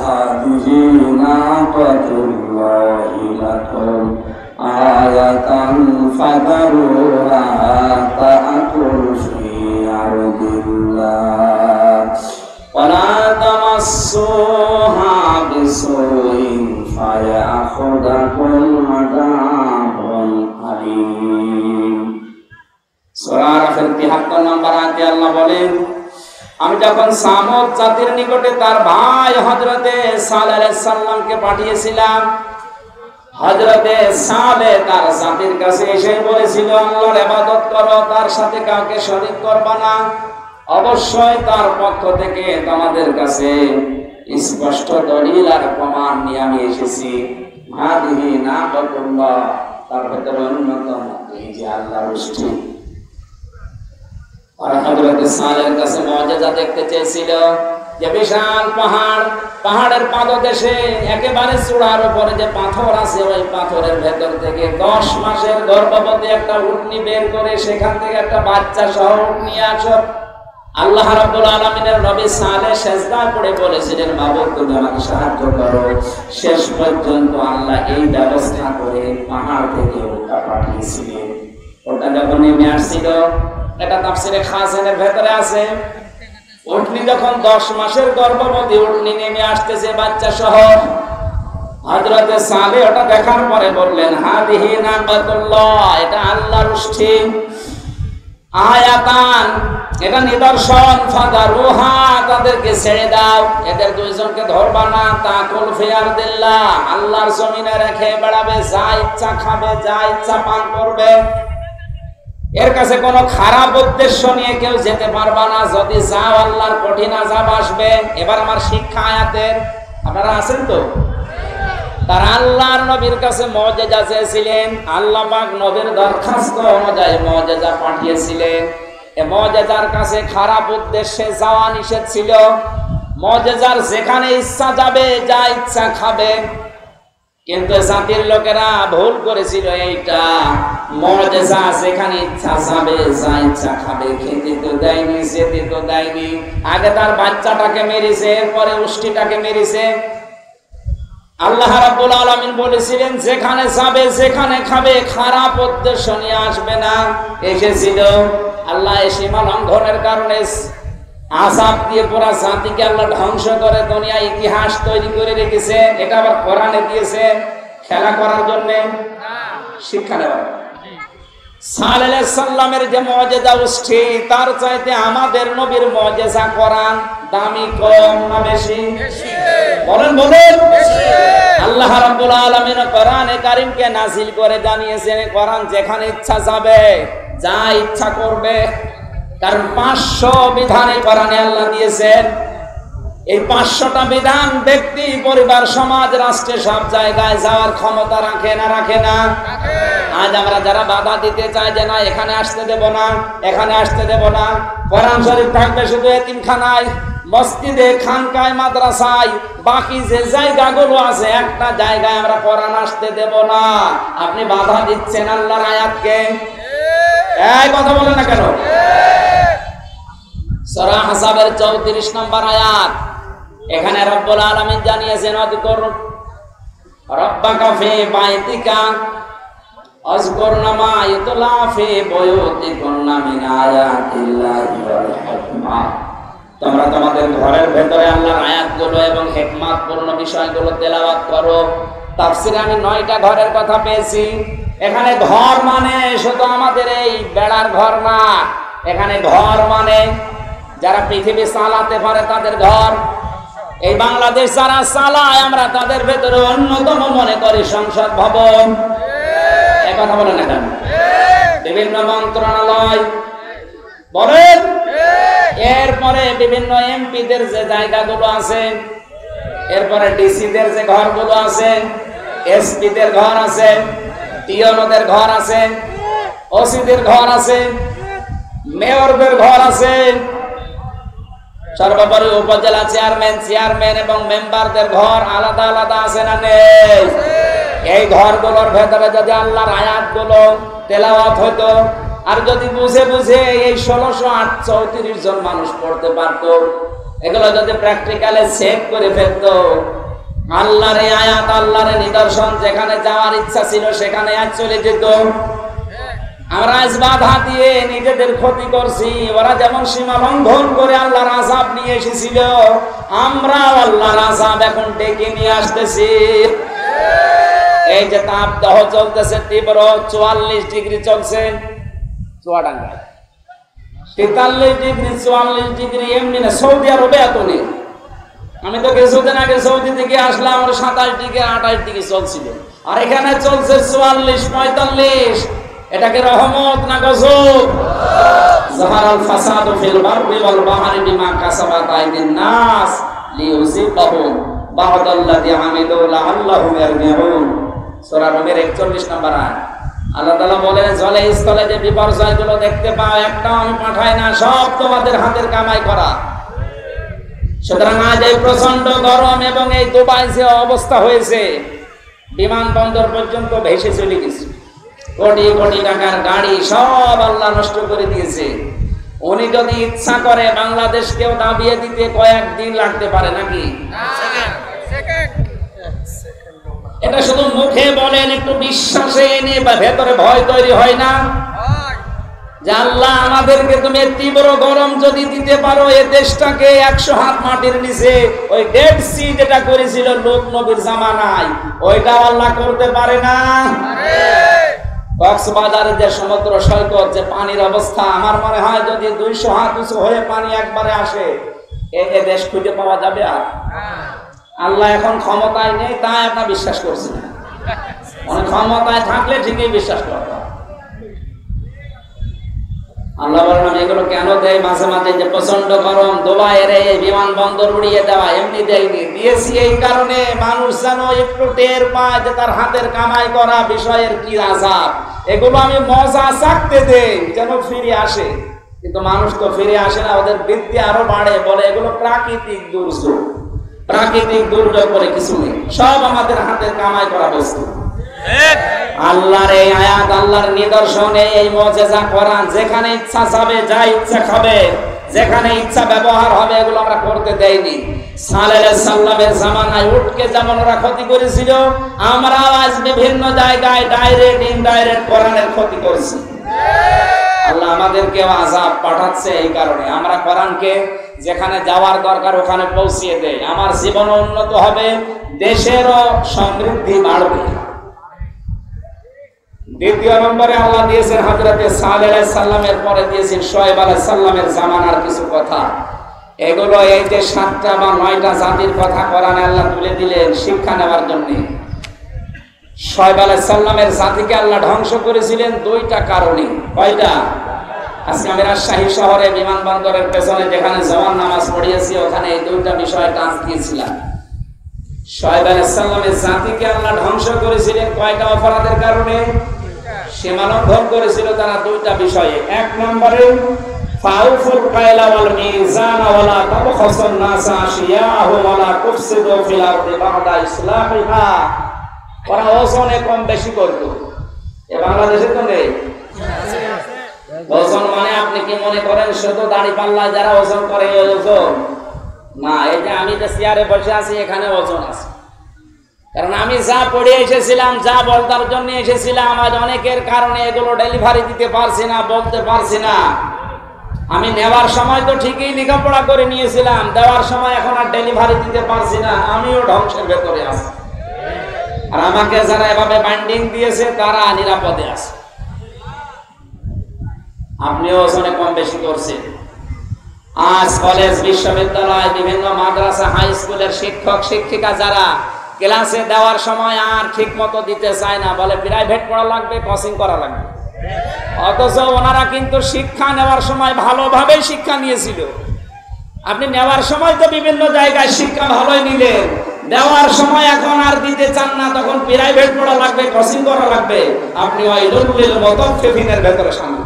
هذه ناقة الله لكم آية فذروها تأكل في أرض الله ولا تمسوها بسوء فيأخذكم عذاب أليم। সূরা আরাফের 73 নম্বর আয়াতে আল্লাহ বলেন, আমি যখন সামুদ জাতির নিকটে তার ভাই হযরতে সালেহ আলাইহিস সালামকে পাঠিয়েছিলাম, হযরতে সালেহ তার জাতির কাছে এসে বলেছিল, আল্লাহর ইবাদত করো, তার সাথে কাউকে শরীক করবা না। অবশ্যই তার পক্ষ থেকে তোমাদের কাছে স্পষ্ট দলিল আর প্রমাণ নিয়ে আমি এসেছি। হাদিহি নাকাতুল্লাহ, তার ভেতরে অন্যতম এই যে আল্লাহর উষ্টি। আর হযরতে সালেহের কাছে মুআজিজা দেখতে চেয়েছিল যে বিশাল পাহাড়, পাহাড়ের পাদদেশে একেবারে চূড়ার উপরে যে পাথর আছে, ওই পাথরের ভেতর থেকে 10 মাসের গর্ভবতী একটা উটনি বের করে সেখান থেকে একটা বাচ্চা সহ নিয়ে আসো। আল্লাহ রাব্বুল আলামিনের নবী সালেহ সিজদায় পড়ে বলেছিলেন, মাবুদ তুমি আমাকে সাহায্য করো। শেষ পর্যন্ত আল্লাহ এই ব্যবস্থা করে পাহাড় থেকে ওটা পাঠিয়েছিলেন। ওটা যখন নেমে আসছিল, এটা তাফসীরে খাসেনের ভেতরে আছে, উটনি যখন 10 মাসের গর্ভবতী উটনি নেমে আসতেছে বাচ্চা সহ, হযরতে সালেহ ওটা দেখার পরে বললেন, হাদিহি নাকাতুল্লাহ, এটা আল্লাহর উষ্টি। আয়াতান, এটা নিদর্শন, ফাদারুহা, তাদেরকে ছেড়ে দাও, এদের 2 জনকে ধরবা না। তাকুল ফি আরদিল্লাহ, আল্লাহর জমিনে রেখে বেড়াবে, যা ইচ্ছা খাবে, যা ইচ্ছা পান করবে। এর কাছে কোনো খারাপ উদ্দেশ্য নিয়ে কেউ যেতে পারবা না। যদি যাও আল্লাহর কঠিন আযাব আসবে। এবার আমার শিক্ষা আয়াতের, আপনারা আছেন তো? তারা আল্লাহর নবীর কাছে মুজিজা চেয়েছিলেন, আল্লাহ পাক নবীর দরখাস্ত অনুযায়ী মুজিজা পাঠিয়েছিলেন। এই মুজিজার কাছে খারাপ উদ্দেশ্যে যাওয়া নিষেধ ছিল। মুজিজার যেখানে ইচ্ছা যাবে, যা ইচ্ছা খাবে। কিন্তু জাতির লোকেরা ভুল করেছিল এইটা, মুজিজা যেখানে ইচ্ছা যাবে, যা ইচ্ছা খাবে, খেতে তো দেয়নি, যেতে তো দেয়নি। আগে তার বাচ্চাটাকে মেরেছে, এরপরে উষ্টিটাকে মেরেছে। আল্লাহ রাব্বুল আলামিন বলেছিলেন যেখানে যাবে, যেখানে খাবে, খারাপ উদ্দেশ্য নিয়ে আসবে না। এসেছিল আল্লাহ এই সীমা লঙ্ঘনের কারণে আযাব দিয়ে পুরা জাতিকে আল্লাহ ধ্বংস করে দুনিয়া ইতিহাস তৈরি করে রেখেছে। এটা আবার কোরআনে দিয়েছে খেলা করার জন্য, শিক্ষা নেওয়ার। সালেহ আলাইহিস সালামের যে মুজিজা উষ্টি, তার চাইতে আমাদের নবীর মুজিজা কোরআন দামি কম না বেশি? বলেন বলেন। আল্লাহ রাব্বুল আলামিন কোরআনে কারীমকে নাযিল করে জানিয়েছেন কোরআন যেখানে ইচ্ছা যাবে, যা ইচ্ছা করবে। কারণ 500 বিধান এই কোরআনে আল্লাহ দিয়েছেন। এই 500টা বিধান ব্যক্তি, পরিবার, সমাজ, রাষ্ট্রে সব জায়গায় যাওয়ার ক্ষমতা রাখে না? রাখে না? আজ আমরা যারা বাধা দিতে চাই যে না এখানে আসতে দেব না, এখানে আসতে দেব না, কোরআন শরীফ থাকবে শুধু এতিমখানায়, মসজিদে, খানকায়, মাদ্রাসায়, বাকি যে জায়গাগুলো আছে একটা জায়গায় আমরা কোরআন আসতে দেব না। আপনি বাধা দিচ্ছেন আল্লাহর আয়াতকে। এই কথা বলেন না কেন? সূরা আহজাবের 34 নম্বর আয়াত, এখানে রব্বুল আলামিন জানিয়েছেন আযকুর রাব্বাকা ফি বাইতিকা আযকুরনা মা ইউতলা ফি বুয়ুতিকুন্না মিন আয়াতিল্লাহি ওয়াল হিকমা। তোমরা তোমাদের ঘরের ভেতরে আল্লাহর আয়াতগুলো এবং হিকমতপূর্ণ বিষয়গুলো তেলাওয়াত করো। তাফসীরে আমি 9টা ঘরের কথা পেয়েছি। এখানে ঘর মানে শুধু আমাদের এই বেড়ার ঘর না, এখানে ঘর মানে যারা পৃথিবী চালাতে পারে তাদের ঘর। এই বাংলাদেশ যারা চালায় আমরা তাদের ভেতরে অন্যতম মনে করি সংসদ ভবন। এই কথা বলেন না কেন? বিভিন্ন মন্ত্রণালয় বলেন, এরপরে বিভিন্ন এমপিদের যে জায়গাগুলো আছে, এরপরে ডিসিদের যে ঘরগুলো আছে, এসপিদের ঘর আছে, টিওনোদের ঘর আছে, ওসিদের ঘর আছে, মেয়রদের ঘর আছে, সর্বোপরি উপজেলা চেয়ারম্যান এবং মেম্বারদের ঘর আলাদা আলাদা আছে না নেই? এই ঘরগুলোর ভেতরে যদি আল্লাহর আয়াতগুলো তেলাওয়াত হতো, আর যদি বুঝে বুঝে এই 1634 জন মানুষ পড়তে পারতো, এগুলো যদি প্র্যাকটিক্যালে চেক করে ফেলতো, আল্লাহর এই আয়াত, আল্লাহর নিদর্শন যেখানে যাওয়ার ইচ্ছা ছিল সেখানে আজ চলে যেত। আমরা আজ বাধা দিয়ে নিজেদের ক্ষতি করছি। ওরা যেমন সীমা লঙ্ঘন করে আল্লাহর আযাব নিয়ে এসেছিল, আমরা আল্লাহর আযাব এখন ডেকে নিয়ে আসতেছি। এই যে তাপদাহ চলতেছে তীব্র, 44 ডিগ্রি চলছে চুয়াডাঙ্গায়, 43 ডিগ্রি, 44 ডিগ্রি। এমনি না, সৌদি আরবে এত নেই। আমি তো কিছুদিন আগে সৌদি থেকে আসলাম, 27 ডিগ্রি 28 ডিগ্রি চলছিল, আর এখানে চলছে 44 45। এটাকে রহমত না গজব? যাহারাল ফাসাদু ফিল বাররি ওয়াল বাহরি বিমা কাসাবাত আইদিন নাস লিইউযিবাহুম বা'দাল্লাযী আমিলু লাআল্লাহুম ইয়ারজিউন। সূরা রুমের 41 নম্বর আয়াত। আল্লাহ তাআলা বলেন জলে স্থলে যে বিপর্যয়গুলো দেখতে পাও, একটাও আমি পাঠাই না, সব তোমাদের হাতের কামাই করা। সুতরাং আজ এই প্রচন্ড গরম এবং এই দুবাই যে অবস্থা হয়েছে, বিমানবন্দর পর্যন্ত ভেসে চলে গেছে। কোটি কোটি টাকার গাড়ি সব আল্লাহ নষ্ট করে দিয়েছে। উনি যদি ইচ্ছা করে বাংলাদেশকেও দাবিয়ে দিতে কয়েকদিন লাগতে পারে নাকি? এটা শুধু মুখে বলেন, একটু বিশ্বাসে এনে বা ভেতরে ভয় তৈরি হয় না যে আল্লাহ আমাদেরকে তুমি তীব্র গরম যদি দিতে পারো, এই দেশটাকে 100 হাত মাটির নিচে ওই ডেড সি যেটা করেছিল লোক নবীর জামানায়, ওইটা আল্লাহ করতে পারে না? কক্সবাজারের যে সমুদ্র সৈকত, যে পানির অবস্থা, আমার মনে হয় যদি 200 হাত উঁচু হয়ে পানি একবারে আসে, এই দেশ খুঁজে পাওয়া যাবে? আর আল্লাহ এখন ক্ষমতায় নেই, তাই আপনার বিশ্বাস করছেন। ক্ষমতায় থাকলে ঠিকই বিশ্বাস করতাম। আল্লাহ বলেন আমি এগুলো কেন দেই মাঝে মাঝে, যে প্রচন্ড গরম দুবাইয়ের এই বিমানবন্দর উড়িয়ে দেওয়া এমনি দেয়নি, দিয়েছি এই কারণে মানুষ যেন একটু টের পায় যে তার হাতের কামাই করা বিষয়ের কি আযাব। এগুলো আমি মজা চাকতে দেই যেন ফিরে আসে, কিন্তু মানুষ তো ফিরে আসে না, ওদের বৃত্তি আরো বাড়ে, বলে এগুলো প্রাকৃতিক দুর্যোগ। প্রাকৃতিক দুর্যোগ বলে কিছু নেই, সব আমাদের হাতের কামাই করা বস্তু। আল্লাহর এই আয়াত, আল্লাহর নিদর্শনে এই মুজিজা কোরআন, যেখানে ইচ্ছা যাবে, যা ইচ্ছা খাবে, যেখানে ইচ্ছা ব্যবহার হবে, এগুলো আমরা করতে দেইনি। সালেহ আলাইহিস সালামের জামানায় উটকে যেমন ওরা ক্ষতি করেছিল, আমরা আজ বিভিন্ন জায়গায় ডাইরেক্ট ইনডাইরেক্ট কোরআনের ক্ষতি করছি। আল্লাহ আমাদেরকে আযাব পাঠাচ্ছে এই কারণে। আমরা কোরআনকে যেখানে যাওয়ার দরকার ওখানে পৌঁছিয়ে দেই, আমার জীবন উন্নত হবে, দেশেরও সমৃদ্ধি বাড়বে। দ্বিতীয় নম্বরে আল্লাহ দিয়েছেন হযরতে সালেহ আলাইহিস সালামের পরে দিয়েছেন শুআয়ব আলাইহিস সালামের জামানার কিছু কথা। এগুলো এই যে 7টা বা 9টা জাতির কথা কোরআনে আল্লাহ তুলে দিলেন শিক্ষা নেওয়ার জন্য। শুআয়ব আলাইহিস সালামের জাতিকে আল্লাহ ধ্বংস করেছিলেন 2টা কারণে। কয়টা? আজকে আমি রাজশাহী শহরে বিমানবন্দরের পেছনে যেখানে জওয়ান নামাজ পড়িয়েছি, ওখানে এই 2টা বিষয় টাচ দিয়েছিলাম। শুআয়ব আলাইহিস সালামের জাতিকে আল্লাহ ধ্বংস করেছিলেন কয়টা অপরাধের কারণে? সীমা লঙ্ঘন করেছিল তারা 2টা বিষয়ে। 1 নম্বরে ফাউফুল কায়লা ওয়াল মিজান ওয়ালা তাবখাসুন নাস আশিয়াহুম ওয়ালা তুফসিদু ফিল আরদি বা'দা ইসলাহিহা। ওরা ওজনে কম বেশি করত। এ বাংলাদেশে তো নেই। ওজন মানে আপনি কি মনে করেন শুধু দাড়ি পাল্লা যারা ওজন করে এই ওজন? না, এই যে আমি যে চেয়ারে বসে আছি এখানে ওজন আছে, কারণ আমি যা পড়ে এসেছিলাম, যা বলতার জন্য এসেছিলাম, আজ অনেকের কারণে এগুলো ডেলিভারি দিতে পারছি না, বলতে পারছি না। আমি নেওয়ার সময় তো ঠিকই লেখাপড়া করে নিয়েছিলাম, দেওয়ার সময় এখন আর ডেলিভারি দিতে পারছি না, আমিও ধ্বংসের ভেতরে আছি। আর আমাকে যারা এভাবে বাইন্ডিং দিয়েছে তারা নিরাপদে আছে। আপনিও ওজনে কম বেশি করছেন। আজ কলেজ, বিশ্ববিদ্যালয়, বিভিন্ন মাদ্রাসা, হাই স্কুলের শিক্ষক শিক্ষিকা যারা ক্লাসে দেওয়ার সময় আর ঠিক মতো দিতে চায় না, বলে প্রাইভেট পড়া লাগবে, কোচিং করা লাগবে। অথচ ওনারা কিন্তু শিক্ষা নেওয়ার সময় ভালোভাবেই শিক্ষা নিয়েছিল। আপনি নেওয়ার সময় তো বিভিন্ন জায়গায় শিক্ষা ভালোই নিলেন, দেওয়ার সময় এখন আর দিতে চান না, তখন প্রাইভেট পড়া লাগবে, কোচিং করা লাগবে। আপনি ওই লুল্লিল মুতাফফিফিনের ভেতরে সামিল।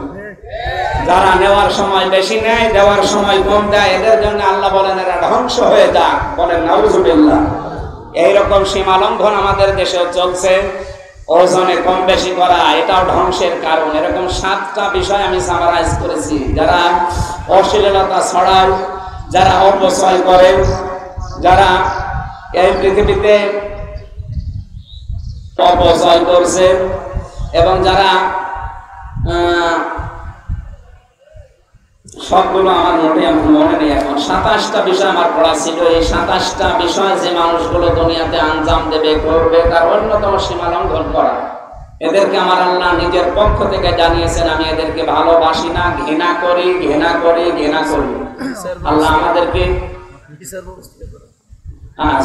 যারা নেওয়ার সময় বেশি নেয়, দেওয়ার সময় কম দেয়, এদের জন্য আল্লাহ বলেন এরা ধ্বংস হয়ে যাক। বলেন নাউযুবিল্লাহ। এইরকম সীমা লঙ্ঘন আমাদের দেশেও চলছে। ওজনে কম বেশি করা এটাও ধ্বংসের কারণ। এরকম 7টা বিষয় আমি সামারাইজ করেছি। যারা অশ্লীলতা ছড়ায়, যারা অপচয় করে, যারা এই পৃথিবীতে অপচয় করছে, এবং যারা সবগুলো আমার নোটে মনে নেই এখন। 27টা বিষয় আমার পড়া ছিল। এই 27টা বিষয় যে মানুষগুলো দুনিয়াতে আঞ্জাম দেবে, করবে, তার অন্যতম সীমা লঙ্ঘন করা। এদেরকে আমার আল্লাহ নিজের পক্ষ থেকে জানিয়েছেন, আমি এদেরকে ভালোবাসি না, ঘৃণা করি, ঘৃণা করি, ঘৃণা করি। আল্লাহ আমাদেরকে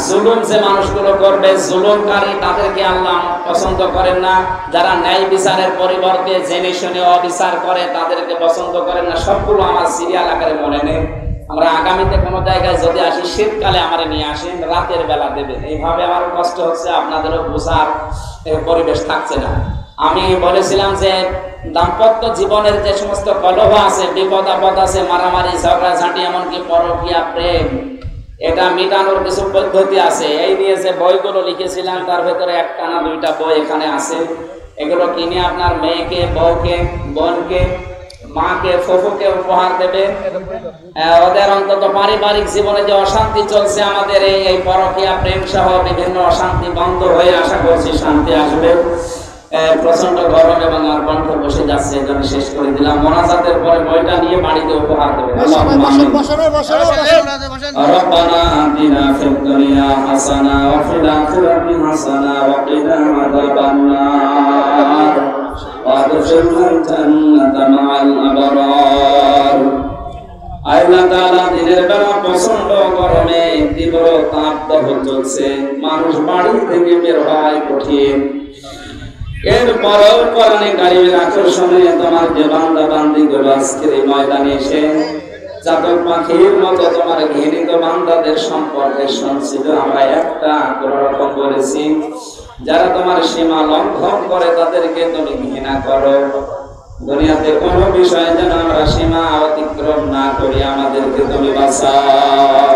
জুলুম যে মানুষগুলো করবে, জুলুমকারী, তাদেরকে আল্লাহ পছন্দ করেন না। যারা ন্যায় বিচারের পরিবর্তে জেনে শুনে অবিচার করে, তাদেরকে পছন্দ করেন না। সবগুলো আমার সিরিয়াল আকারে মনে নেই। আমরা আগামীতে কোনো জায়গায় যদি আসি, শীতকালে আমার নিয়ে আসেন, রাতের বেলা দেবেন। এইভাবে আমারও কষ্ট হচ্ছে, আপনাদেরও বোঝার পরিবেশ থাকছে না। আমি বলেছিলাম যে দাম্পত্য জীবনের যে সমস্ত কলহ আছে, বিপদ আপদ আছে, মারামারি, ঝগড়াঝাঁটি, এমনকি পরকীয়া, প্রেম, এটা মিটানোর কিছু পদ্ধতি আছে। এই নিয়ে যে বইগুলো লিখেছিলাম তার ভেতরে 1টা না 2টা বই এখানে আছে। এগুলো কিনে আপনার মেয়েকে, বউকে, বোনকে, মাকে, ফুফুকে উপহার দেবে। ওদের অন্তত পারিবারিক জীবনে যে অশান্তি চলছে আমাদের, এই পরকীয়া, প্রেম সহ বিভিন্ন অশান্তি বন্ধ হয়ে আশা করছি শান্তি আসবে। প্রচন্ড গরম এবং আর কণ্ঠ বসে যাচ্ছে, এজন্য শেষ করে দিলাম। মোনাজাতের পরে বইটা নিয়ে বাড়িতে উপহার দেবে। রব্বানা আতিনা ফিদ দুনিয়া হাসানা ওয়া ফিল আখিরাতি হাসানা ওয়া কিনা আযাবান নার ওয়া আদখিলনাল জান্নাতা মা'আল আবরার। আল্লাহ তাআলা দিনের বেলা প্রচন্ড গরমে তীব্র তাপদাহ চলছে, মানুষ বাড়ি থেকে বের হয় কঠিন। এরপরেও কোরআনে কারিমের আকর্ষণে তোমার যে বান্দা বান্দিগুলো আজকের এই ময়দানে এসে চাতক পাখির মতো তোমার ঘৃণিত বান্দাদের সম্পর্কে শুনছিল, আমরা একটা কোনো রকম বলেছি, যারা তোমার সীমা লঙ্ঘন করে তাদেরকে তুমি ঘৃণা করো। দুনিয়াতে কোনো বিষয়ে যেন আমরা সীমা অতিক্রম না করি, আমাদেরকে তুমি বাঁচাও।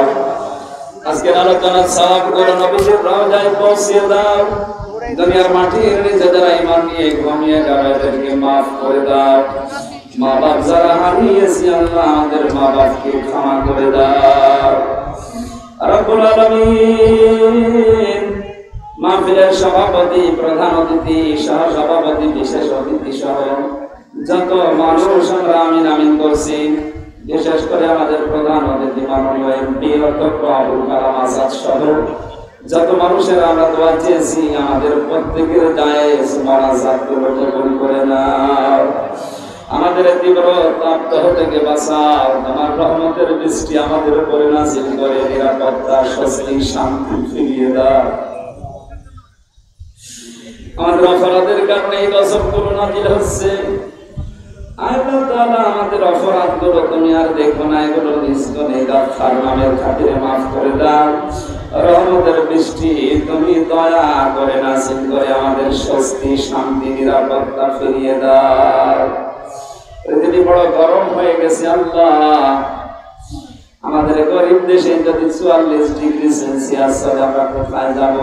আজকের আলোচনার সবগুলো নবীজির রওজায় পৌঁছে দাও। দুনিয়ার মাটির নিচে যারা ঈমান নিয়ে ঘুমিয়ে গেল এদেরকে মাফ করে দাও। মা বাপ যারা হারিয়েছি আল্লাহ আমাদের মা বাপকে ক্ষমা করে দাও রব্বুল আলামিন। মাহফিলের সভাপতি, প্রধান অতিথি, সহ সভাপতি, বিশেষ অতিথি সহ যত মানুষ আমরা আমিন আমিন করছি, বিশেষ করে আমাদের প্রধান অতিথি মাননীয় এমপি অধ্যক্ষ আবুল কালাম আজাদ সহ যত মানুষের আমরা দোয়া চেয়েছি, আমাদের প্রত্যেকের জায়েজ মুনাজাতগুলো কবুল করে নাও। আমাদের তীব্র তাপদাহ থেকে বাঁচাও। তোমার রহমতের বৃষ্টি আমাদের উপরে নাযিল করে নিরাপত্তা, স্বস্তি, শান্তি ফিরিয়ে দাও। আমাদের অপরাধের কারণে এই গজবগুলো নাযিল হচ্ছে। আল্লাহ তাআলা আমাদের অপরাধগুলো তুমি আর দেখো না, এগুলো নিজ গুণে গাফফার নামের খাতিরে মাফ করে দাও। রহমতের বৃষ্টি তুমি দয়া করে নাযিল করে আমাদের স্বস্তি, শান্তি, নিরাপত্তা ফিরিয়ে দাও। পৃথিবী বড় গরম হয়ে গেছে আল্লাহ, আমাদের গরিব দেশে যদি 44 ডিগ্রি সেলসিয়াস হয় আমরা কোথায় যাব?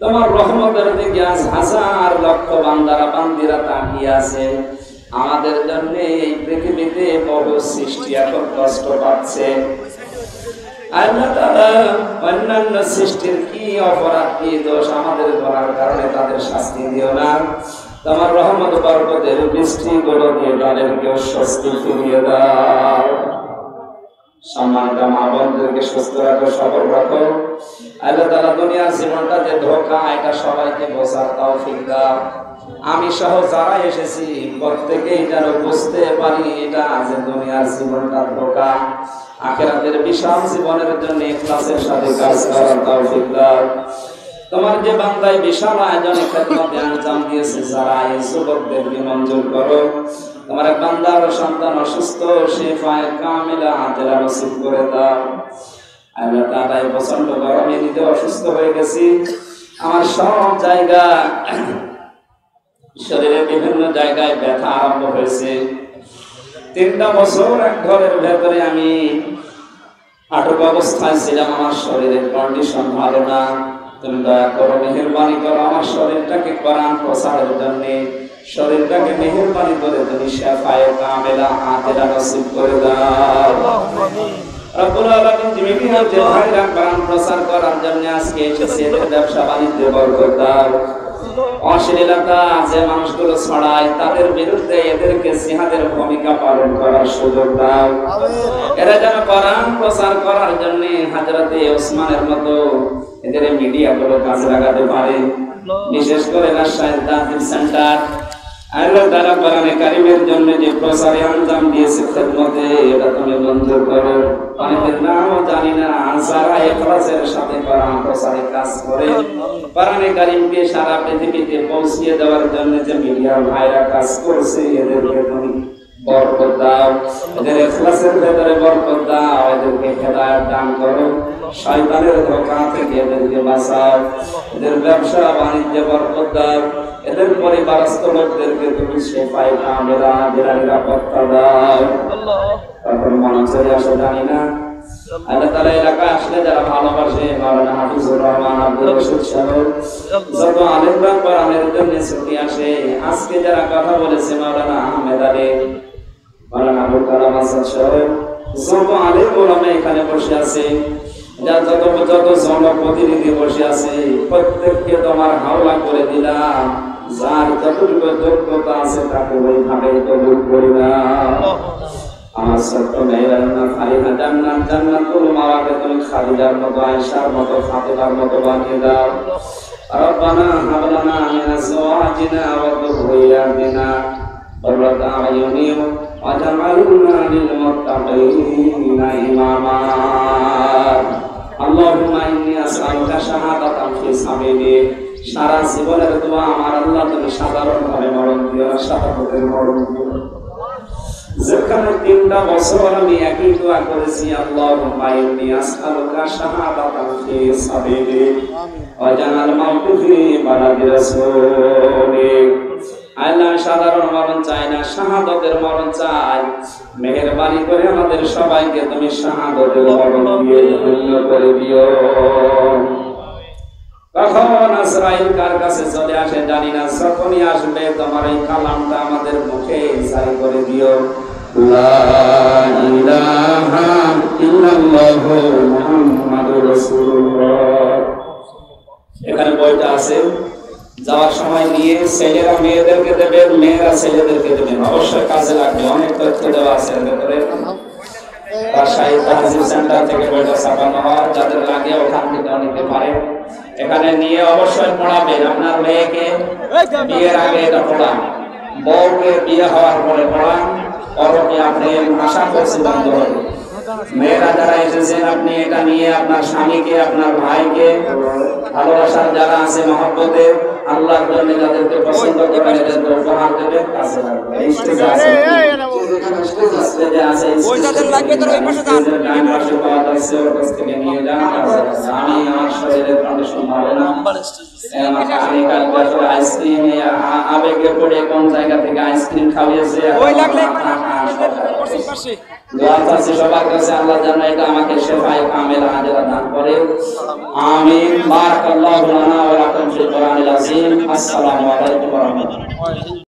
তোমার রহমতের দিকে আজ হাজার লক্ষ বান্দারা বান্দিরা তাকিয়ে আছে। আমাদের জন্য এই পৃথিবীতে বহু সৃষ্টি এখন কষ্ট পাচ্ছে। আল্লাহ তাআলা অন্যান্য সৃষ্টির কি অপরাধ, কি দোষ আমাদের করার কারণে তাদের শাস্তি দিও না। তোমার রহমত বরকতের বৃষ্টি গুলো দিয়ে তাদেরকে স্বস্তি ফিরিয়ে দাও। সম্মানিত মা বোনদেরকে সুস্থ রাখো, সবল রাখো। আল্লাহ তাআলা দুনিয়ার জীবনটা যে ধোঁকা, এটা সবাইকে বোঝার তৌফিক দাও। আমি সহ যারা এসেছি প্রত্যেকেই যেন বুঝতে পারি এটা যে দুনিয়ার জীবনটা ধোঁকা, আখিরাতের বিশাল জীবনের জন্য ইখলাসের সাথে কাজ করার তৌফিক দাও। তোমার যে বান্দায় বিশাল আয়োজনে খেদমতে আঞ্জাম দিয়েছে, যারা এই যুবকদেরকে মঞ্জুর করো। তোমার এক বান্দার সন্তান অসুস্থ, শিফায়ে কামিলা আজলা নসিব করে দাও। আল্লাহ তাআলা এই প্রচন্ড গরমে নিজে অসুস্থ হয়ে গেছি। আমার সব জায়গা, শরীরে বিভিন্ন জায়গায় ব্যথা আরম্ভ হয়েছে। 3টা বছর এক ঘরের ভেতরে আমি আটক অবস্থায় ছিলাম। আমার শরীরের কন্ডিশন ভালো না। তুমি দয়া করো, মেহেরবানি করো, আমার শরীরটাকে কোরআন প্রচারের জন্য শরীরটাকে মেহেরবানি করে তুমি শিফায়ে কামিলা আজলা নসিব করে দাও। রব্বুল আলামিন জীবিকা যে ভাইরা কোরআন প্রচার করার জন্য আজকে এসেছে, এদের ব্যবসা বাণিজ্যে বরকত দাও। অশ্লীলতা যে মানুষগুলো ছড়ায় তাদের বিরুদ্ধে এদেরকে জিহাদের ভূমিকা পালন করার সুযোগ দাও। এরা যেন কোরআন প্রচার করার জন্য হযরতে ওসমানের মতো এদের মিডিয়াগুলো কাজে লাগাতে পারে। বিশেষ করে রাজশাহীর দাতির সেন্টার আল্লাহ তাআলা কোরআনে কারীমের জন্য যে প্রচারে আঞ্জাম দিয়েছে খেদমতে, এটা তুমি মঞ্জুর করো। অনেকের নামও জানি না, যারা ইখলাসের সাথে কোরআন প্রচারে কাজ করে, কোরআনে কারীমকে সারা পৃথিবীতে পৌঁছিয়ে দেওয়ার জন্য যে মিডিয়ার ভাইরা কাজ করছে, এদেরকে তুমি বরকত দাও। এদের ইখলাসের ভেতরে বরকত দাও। এদেরকে হেদায়েত দান করো। শয়তানের ধোঁকা থেকে এদেরকে বাঁচাও। এদের ব্যবসা বাণিজ্যে বরকত দাও। এদের পরিবারস্থ লোকদেরকে তুমি শিফায়ে কামিলা আজলা নিরাপত্তা দাও। তখন মনে চলে আসে জানি না। আল্লাহ তাআলা এলাকা আসলে যারা ভালোবাসে, মাওলানা হাফিজুর রহমান, আব্দুল রশিদ সাহেব, যত আলেমরা কোরআনের জন্য ছুটি আসে, আজকে যারা কথা বলেছে মাওলানা আহমেদ আলী, মাওলানা আবুল কালাম আজাদ সাহেব, যত আলেম ওলামা এখানে বসে আছে, যত জনপ্রতিনিধি বসে আছে, প্রত্যেককে তোমার হাওলা করে দিলাম। যার যতটুকু যোগ্যতা আছে তাকে ওইভাবে কবুল করে নাও। আমার ছোট্ট মেয়েরা খালিদা জান্নাত, জান্নাতুল মাওয়াকে তুমি খালিদার মতো, আয়েশার মতো, ফাতেমার মতো বানিয়ে দাও। রব্বানা হাব লানা মিন আজওয়াজিনা ওয়া যুররিয়াতিনা কুররাতা আয়ুনিন ওয়াজআলনা লিল মুত্তাকিনা ইমামা। আল্লাহুম্মা ইন্নী আসআলুকা শাহাদাতান ফি সাবিলিক সারা জীবনের দোয়া আমার আল্লাহ তুমি সাধারণ ভাবে মরণ দিও না, শাহাদাতের মরণ দিও। যেখানে 3টা বছর আমি একই দোয়া করেছি, আল্লাহুম্মা ইন্নী আসআলুকা শাহাদাতান ফি সাবিলিক ওয়া জানাল মাউত ফি বালাদি রাসূলিক। আল্লাহ সাধারণ মরণ চাই না, শাহাদাতের মরণ চাই। মেহেরবানি করে আমাদের সবাইকে তুমি শাহাদাতের মরণ দিয়ে ধন্য করে দিও। কখন আজরাইল কার কাছে চলে আসে জানি না, যখনই আসবে তোমার এই কালামটা আমাদের মুখে জারি করে দিও, লা ইলাহা ইল্লাল্লাহু মুহাম্মাদুর রাসূলুল্লাহ। এখানে বইটা আছে, যাওয়ার সময় নিয়ে ছেলেরা মেয়েদেরকে দেবেন, মেয়েরা ছেলেদেরকে দেবেন, অবশ্যই কাজে লাগবে। অনেক তথ্য দেওয়া আছে এর ভেতরে। রাজশাহী তাহজিব সেন্টার থেকে বইটা ছাপানো হয়, যাদের লাগে ওখান থেকে নিতে পারে। এখানে নিয়ে অবশ্যই পড়াবেন। আপনার মেয়েকে বিয়ের আগে এটা পড়ান, বউকে বিয়ে হওয়ার পরে পড়ান, পরকে আপনি আশা করছেন বন্ধ হবে। মেয়েরা যারা এসেছেন আপনি এটা নিয়ে আপনার স্বামীকে, আপনার ভাইকে, ভালোবাসার যারা আছে মহব্বতে আল্লাহর জন্য যাদেরকে পছন্দ করেন এদেরকে উপহার দেবেন, কাছে লাগবে। স্টেজে আছে, স্টেজে আছে, ওইটাদের লাগবে তো ওই পাশে যান, ডান পাশে পাওয়া যাচ্ছে, ওর কাছ থেকে নিয়ে যান। আমি আমার শরীরের কন্ডিশন ভালো না, আমি কালকে আসলে আইসক্রিম আবেগে পড়ে কোন জায়গা থেকে আইসক্রিম খাওয়িয়েছে, ওই লাগলে পাশে দোয়া চাচ্ছি সবার কাছে, আল্লাহ যেন এটা আমাকে শেফায়ে কামেলা আজরা দান করে। আমিন। বারাকাল্লাহু লানা ওয়া লাকুম ফিল কোরআনিল আযীম। আসসালামু আলাইকুম ওয়া রাহমাতুল্লাহ।